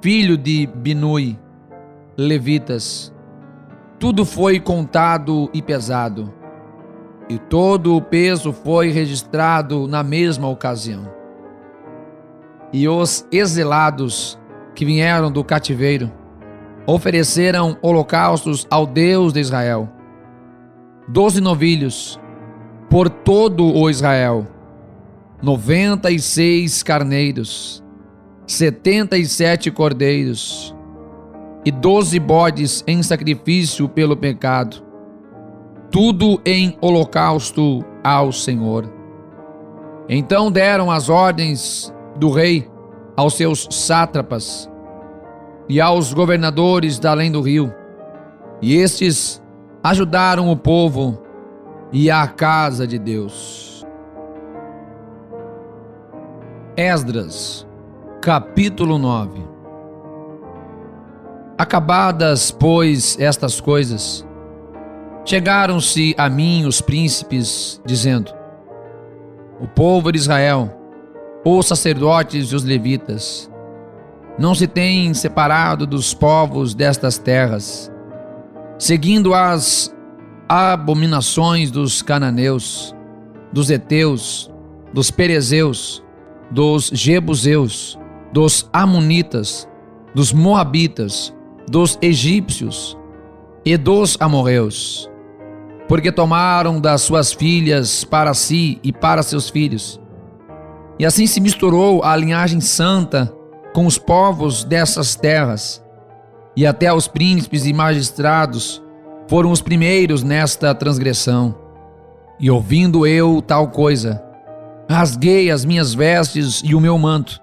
filho de Binui, levitas. Tudo foi contado e pesado, e todo o peso foi registrado na mesma ocasião. E os exilados que vieram do cativeiro ofereceram holocaustos ao Deus de Israel. 12 novilhos por todo o Israel, 96 carneiros, 77 cordeiros e 12 bodes em sacrifício pelo pecado, tudo em holocausto ao Senhor. Então deram as ordens do rei aos seus sátrapas e aos governadores da além do rio, e estes ajudaram o povo e a casa de Deus. Esdras, capítulo 9. Acabadas, pois, estas coisas, chegaram-se a mim os príncipes, dizendo: o povo de Israel, os sacerdotes e os levitas, não se têm separado dos povos destas terras, seguindo as abominações dos cananeus, dos heteus, dos perezeus, dos jebuseus, dos amonitas, dos moabitas, dos egípcios e dos amorreus, porque tomaram das suas filhas para si e para seus filhos. E assim se misturou a linhagem santa com os povos dessas terras, e até os príncipes e magistrados foram os primeiros nesta transgressão. E ouvindo eu tal coisa, rasguei as minhas vestes e o meu manto,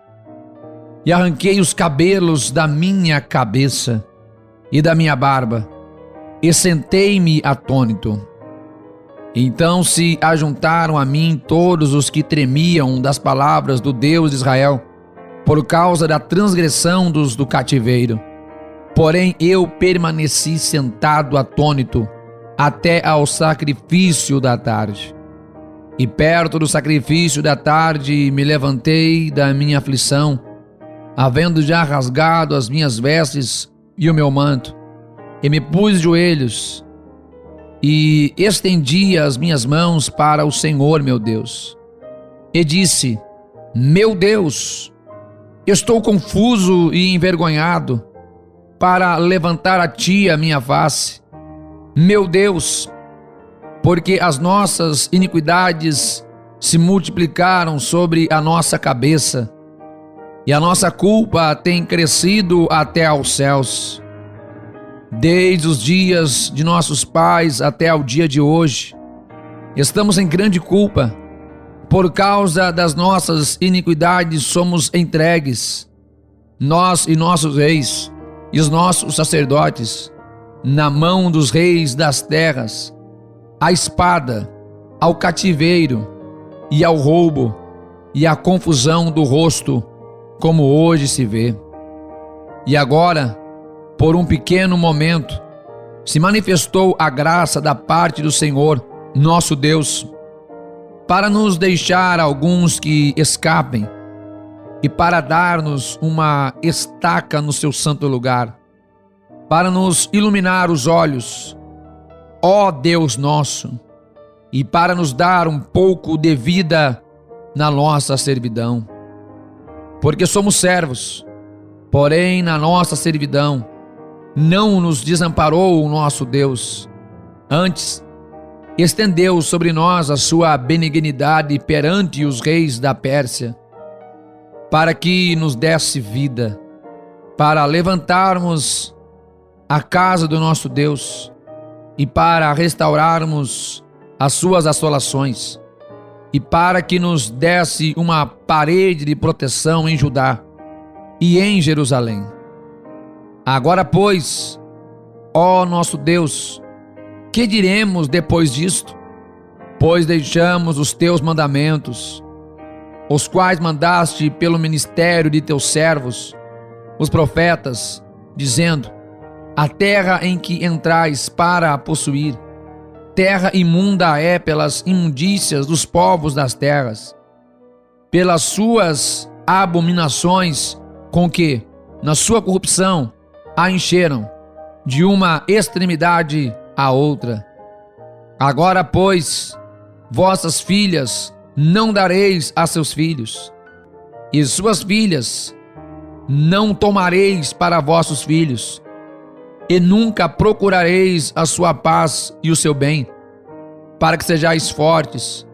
e arranquei os cabelos da minha cabeça e da minha barba, e sentei-me atônito. Então se ajuntaram a mim todos os que tremiam das palavras do Deus de Israel, por causa da transgressão dos do cativeiro. Porém eu permaneci sentado atônito até ao sacrifício da tarde. E perto do sacrifício da tarde me levantei da minha aflição, havendo já rasgado as minhas vestes e o meu manto, e me pus de joelhos, e estendi as minhas mãos para o Senhor meu Deus. E disse: meu Deus, estou confuso e envergonhado para levantar a ti a minha face. Meu Deus, porque as nossas iniquidades se multiplicaram sobre a nossa cabeça, e a nossa culpa tem crescido até aos céus. Desde os dias de nossos pais até ao dia de hoje, estamos em grande culpa. Por causa das nossas iniquidades somos entregues, nós e nossos reis, e os nossos sacerdotes, na mão dos reis das terras, à espada, ao cativeiro, e ao roubo, e à confusão do rosto, como hoje se vê. E agora, por um pequeno momento, se manifestou a graça da parte do Senhor, nosso Deus, para nos deixar alguns que escapem, e para dar-nos uma estaca no seu santo lugar, para nos iluminar os olhos, ó Deus nosso, e para nos dar um pouco de vida na nossa servidão. Porque somos servos, porém na nossa servidão não nos desamparou o nosso Deus. Antes, estendeu sobre nós a sua benignidade perante os reis da Pérsia, para que nos desse vida, para levantarmos a casa do nosso Deus e para restaurarmos as suas assolações, e para que nos desse uma parede de proteção em Judá e em Jerusalém. Agora, pois, ó nosso Deus, que diremos depois disto? Pois deixamos os teus mandamentos, os quais mandaste pelo ministério de teus servos, os profetas, dizendo: a terra em que entrais para a possuir, terra imunda é pelas imundícias dos povos das terras, pelas suas abominações com que, na sua corrupção, a encheram de uma extremidade à outra. Agora, pois, vossas filhas não dareis a seus filhos, e suas filhas não tomareis para vossos filhos, e nunca procurareis a sua paz e o seu bem, para que sejais fortes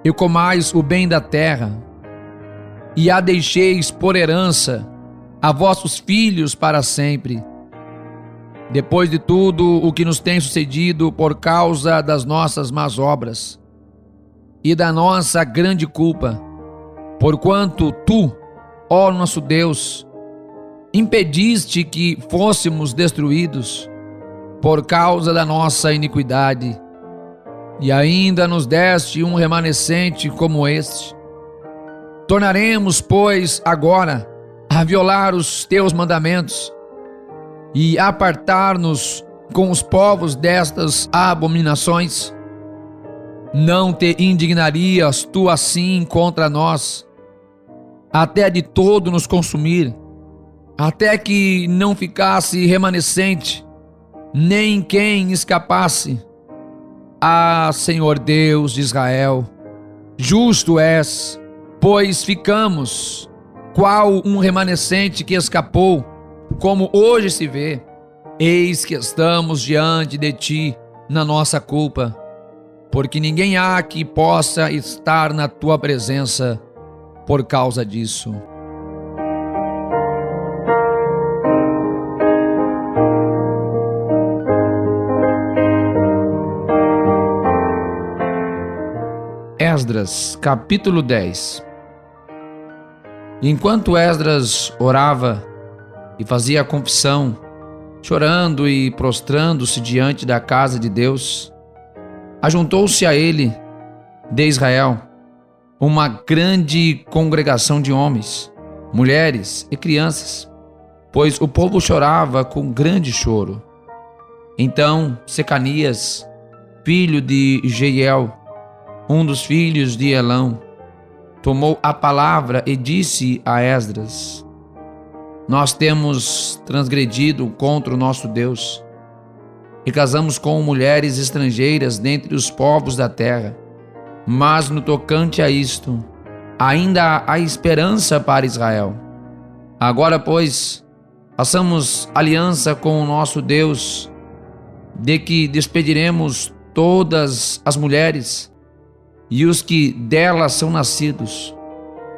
e comais o bem da terra, e a deixeis por herança a vossos filhos para sempre. Depois de tudo o que nos tem sucedido por causa das nossas más obras e da nossa grande culpa, porquanto tu, ó nosso Deus, impediste que fôssemos destruídos por causa da nossa iniquidade, e ainda nos deste um remanescente como este. Tornaremos, pois, agora a violar os teus mandamentos e apartar-nos com os povos destas abominações? Não te indignarias tu assim contra nós, até de todo nos consumir, até que não ficasse remanescente, nem quem escapasse? Ah, Senhor Deus de Israel, justo és, pois ficamos qual um remanescente que escapou, como hoje se vê. Eis que estamos diante de ti na nossa culpa, porque ninguém há que possa estar na tua presença por causa disso. Esdras, capítulo 10. Enquanto Esdras orava e fazia a confissão, chorando e prostrando-se diante da casa de Deus, ajuntou-se a ele, de Israel, uma grande congregação de homens, mulheres e crianças, pois o povo chorava com grande choro. Então Secanias, filho de Jeiel, um dos filhos de Elão, tomou a palavra e disse a Esdras: Nós temos transgredido contra o nosso Deus e casamos com mulheres estrangeiras dentre os povos da terra. Mas no tocante a isto, ainda há esperança para Israel. Agora, pois, façamos aliança com o nosso Deus, de que despediremos todas as mulheres e os que delas são nascidos,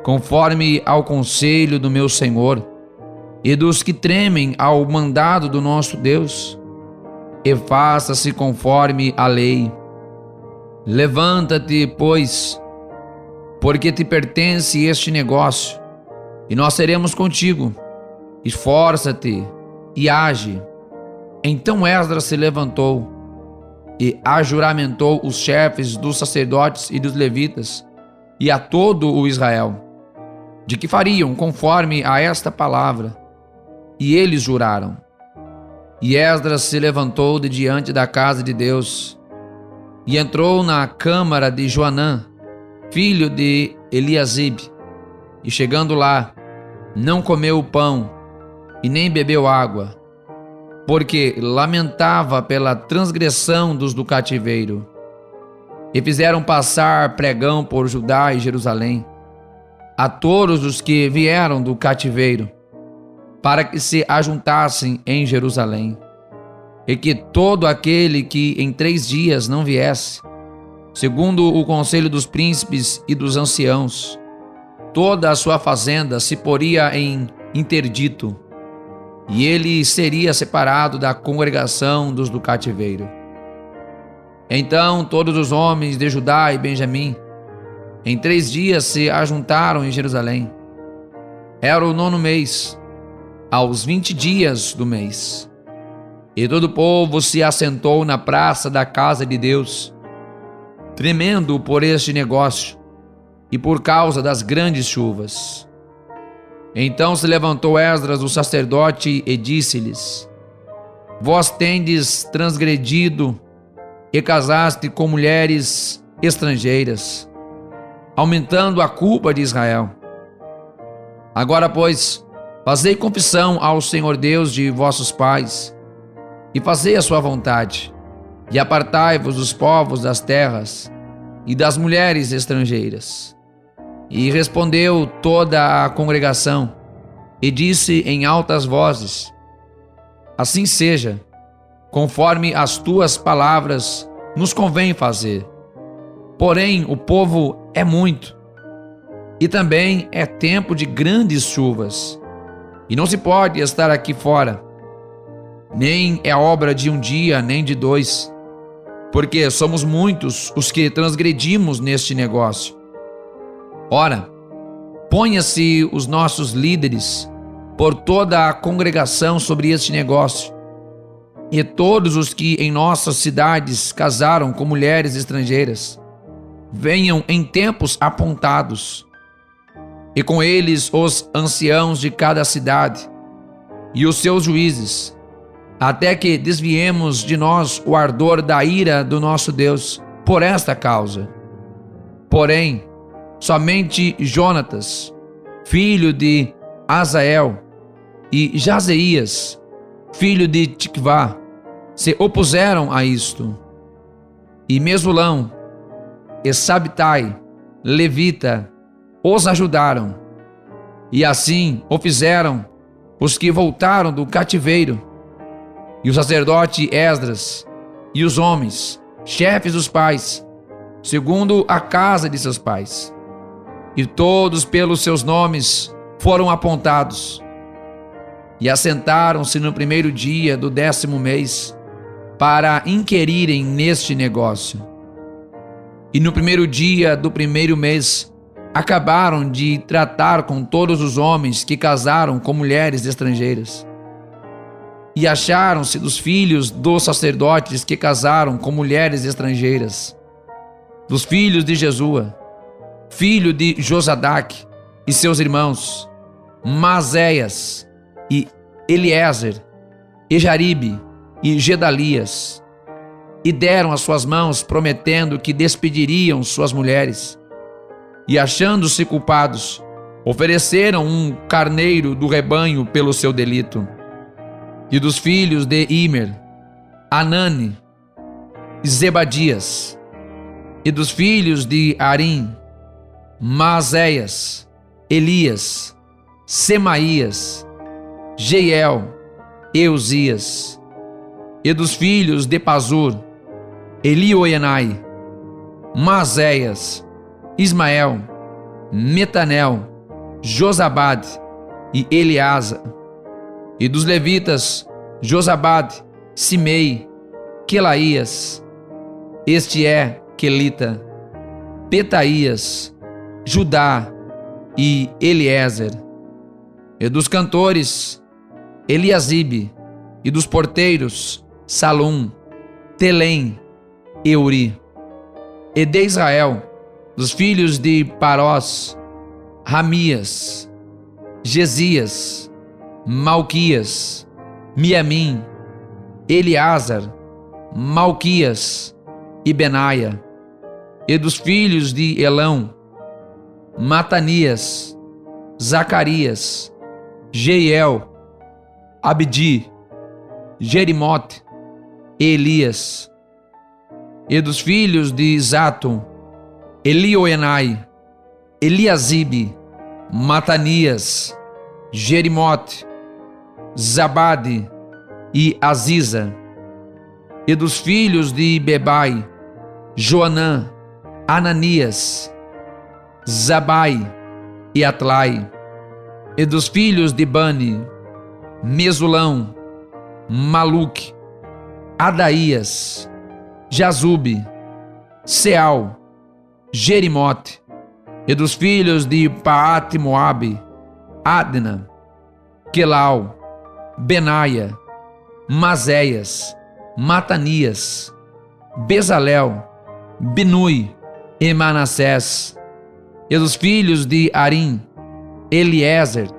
conforme ao conselho do meu Senhor, e dos que tremem ao mandado do nosso Deus, e faça-se conforme a lei. Levanta-te, pois, porque te pertence este negócio, e nós seremos contigo. Esforça-te e age. Então Esdras se levantou e ajuramentou os chefes dos sacerdotes e dos levitas e a todo o Israel, de que fariam conforme a esta palavra. E eles juraram. E Esdras se levantou de diante da casa de Deus e entrou na câmara de Joanã, filho de Eliasibe, e chegando lá, não comeu pão e nem bebeu água, porque lamentava pela transgressão dos do cativeiro. E fizeram passar pregão por Judá e Jerusalém a todos os que vieram do cativeiro, para que se ajuntassem em Jerusalém, e que todo aquele que em 3 dias não viesse, segundo o conselho dos príncipes e dos anciãos, toda a sua fazenda se poria em interdito, e ele seria separado da congregação dos do cativeiro. Então todos os homens de Judá e Benjamim em 3 dias se ajuntaram em Jerusalém. Era o 9º mês, aos 20 dias do mês. E todo o povo se assentou na praça da casa de Deus, tremendo por este negócio e por causa das grandes chuvas. Então se levantou Esdras, o sacerdote, e disse-lhes: Vós tendes transgredido e casaste com mulheres estrangeiras, aumentando a culpa de Israel. Agora, pois, fazei confissão ao Senhor Deus de vossos pais, e fazei a sua vontade, e apartai-vos dos povos das terras e das mulheres estrangeiras. E respondeu toda a congregação, e disse em altas vozes: assim seja, conforme as tuas palavras nos convém fazer. Porém, o povo é muito, e também é tempo de grandes chuvas, e não se pode estar aqui fora, nem é obra de um dia, nem de dois, porque somos muitos os que transgredimos neste negócio. Ora, ponha-se os nossos líderes por toda a congregação sobre este negócio, e todos os que em nossas cidades casaram com mulheres estrangeiras, venham em tempos apontados, e com eles os anciãos de cada cidade e os seus juízes, até que desviemos de nós o ardor da ira do nosso Deus por esta causa. Porém, somente Jonatas, filho de Azael, e Jazeias, filho de Tikvá, se opuseram a isto. E Mesulão e Sabtai, levita, os ajudaram. E assim o fizeram os que voltaram do cativeiro, e o sacerdote Esdras, e os homens, chefes dos pais, segundo a casa de seus pais. E todos pelos seus nomes foram apontados. E assentaram-se no primeiro dia do 10º mês, para inquirirem neste negócio. E no primeiro dia do primeiro mês, acabaram de tratar com todos os homens que casaram com mulheres estrangeiras. E acharam-se dos filhos dos sacerdotes que casaram com mulheres estrangeiras, dos filhos de Jesua, filho de Josadaque, e seus irmãos, Maséias, e Eliezer, e Jaribe, e Gedalias, e deram as suas mãos, prometendo que despediriam suas mulheres. E achando-se culpados, ofereceram um carneiro do rebanho pelo seu delito. E dos filhos de Imer, Anani e Zebadias, e dos filhos de Arim, Maséias, Elias, Semaías, Jeiel, Euzias, e dos filhos de Pazur, Elioenai, Maséias, Ismael, Metanel, Josabade e Eleasa. E dos levitas, Josabade, Simei, Quelaías, este é Quelita, Petaías, Judá e Eliezer. E dos cantores, Eliasibe, e dos porteiros, Salum, Telém, Euri. E de Israel, dos filhos de Parós, Ramias, Gesias, Malquias, Miamim, Eleazar, Malquias e Benaia. E dos filhos de Elão, Matanias, Zacarias, Jeiel, Abdi, Jerimote, Elias. E dos filhos de Zato, Elioenai, Eliasibe, Matanias, Jerimote, Zabade e Aziza. E dos filhos de Bebai, Joanã, Ananias, Zabai e Atlai. E dos filhos de Bani, Mesulão, Maluque, Adaías, Jazube, Seal, Jerimote. E dos filhos de Paate Moabe, Adna, Quelau, Benaia, Maséias, Matanias, Bezalel, Binui e Manassés. E dos filhos de Arim, Eliezer,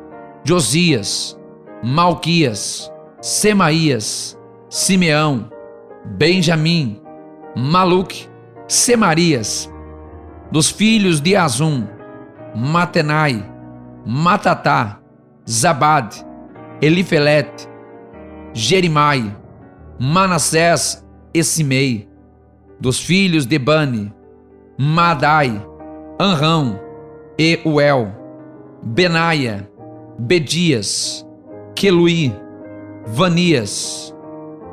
Josias, Malquias, Semaías, Simeão, Benjamim, Maluque, Semarias. Dos filhos de Azum, Matenai, Matatá, Zabad, Elifelete, Jerimai, Manassés e Simei. Dos filhos de Bani, Madai, Anrão e Uel, Benaia, Bedias, Queluí, Vanias,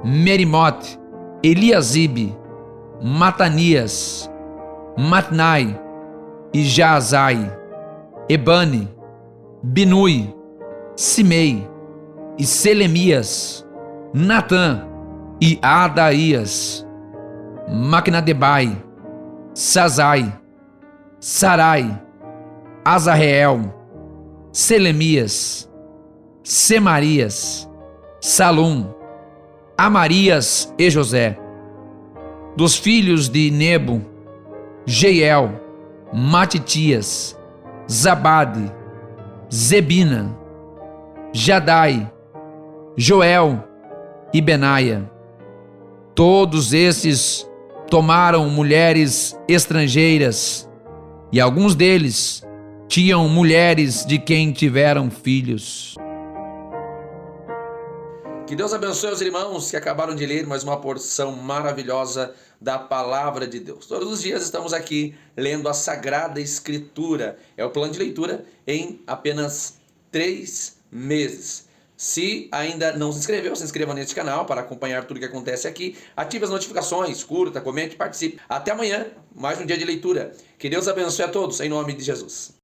Merimote, Eliasibe, Matanias, Matnai e Jaazai, Ebani, Binui, Simei e Selemias, Natã e Adaías, Maquinadebai, Sazai, Sarai, Azarreel, Selemias, Semarias, Salum, Amarias e José. Dos filhos de Nebo, Jeiel, Matitias, Zabade, Zebina, Jadai, Joel e Benaia. Todos esses tomaram mulheres estrangeiras, e alguns deles tinham mulheres de quem tiveram filhos. Que Deus abençoe os irmãos que acabaram de ler mais uma porção maravilhosa da Palavra de Deus. Todos os dias estamos aqui lendo a Sagrada Escritura. É o plano de leitura em apenas 3 meses. Se ainda não se inscreveu, se inscreva neste canal para acompanhar tudo que acontece aqui. Ative as notificações, curta, comente, participe. Até amanhã, mais um dia de leitura. Que Deus abençoe a todos, em nome de Jesus.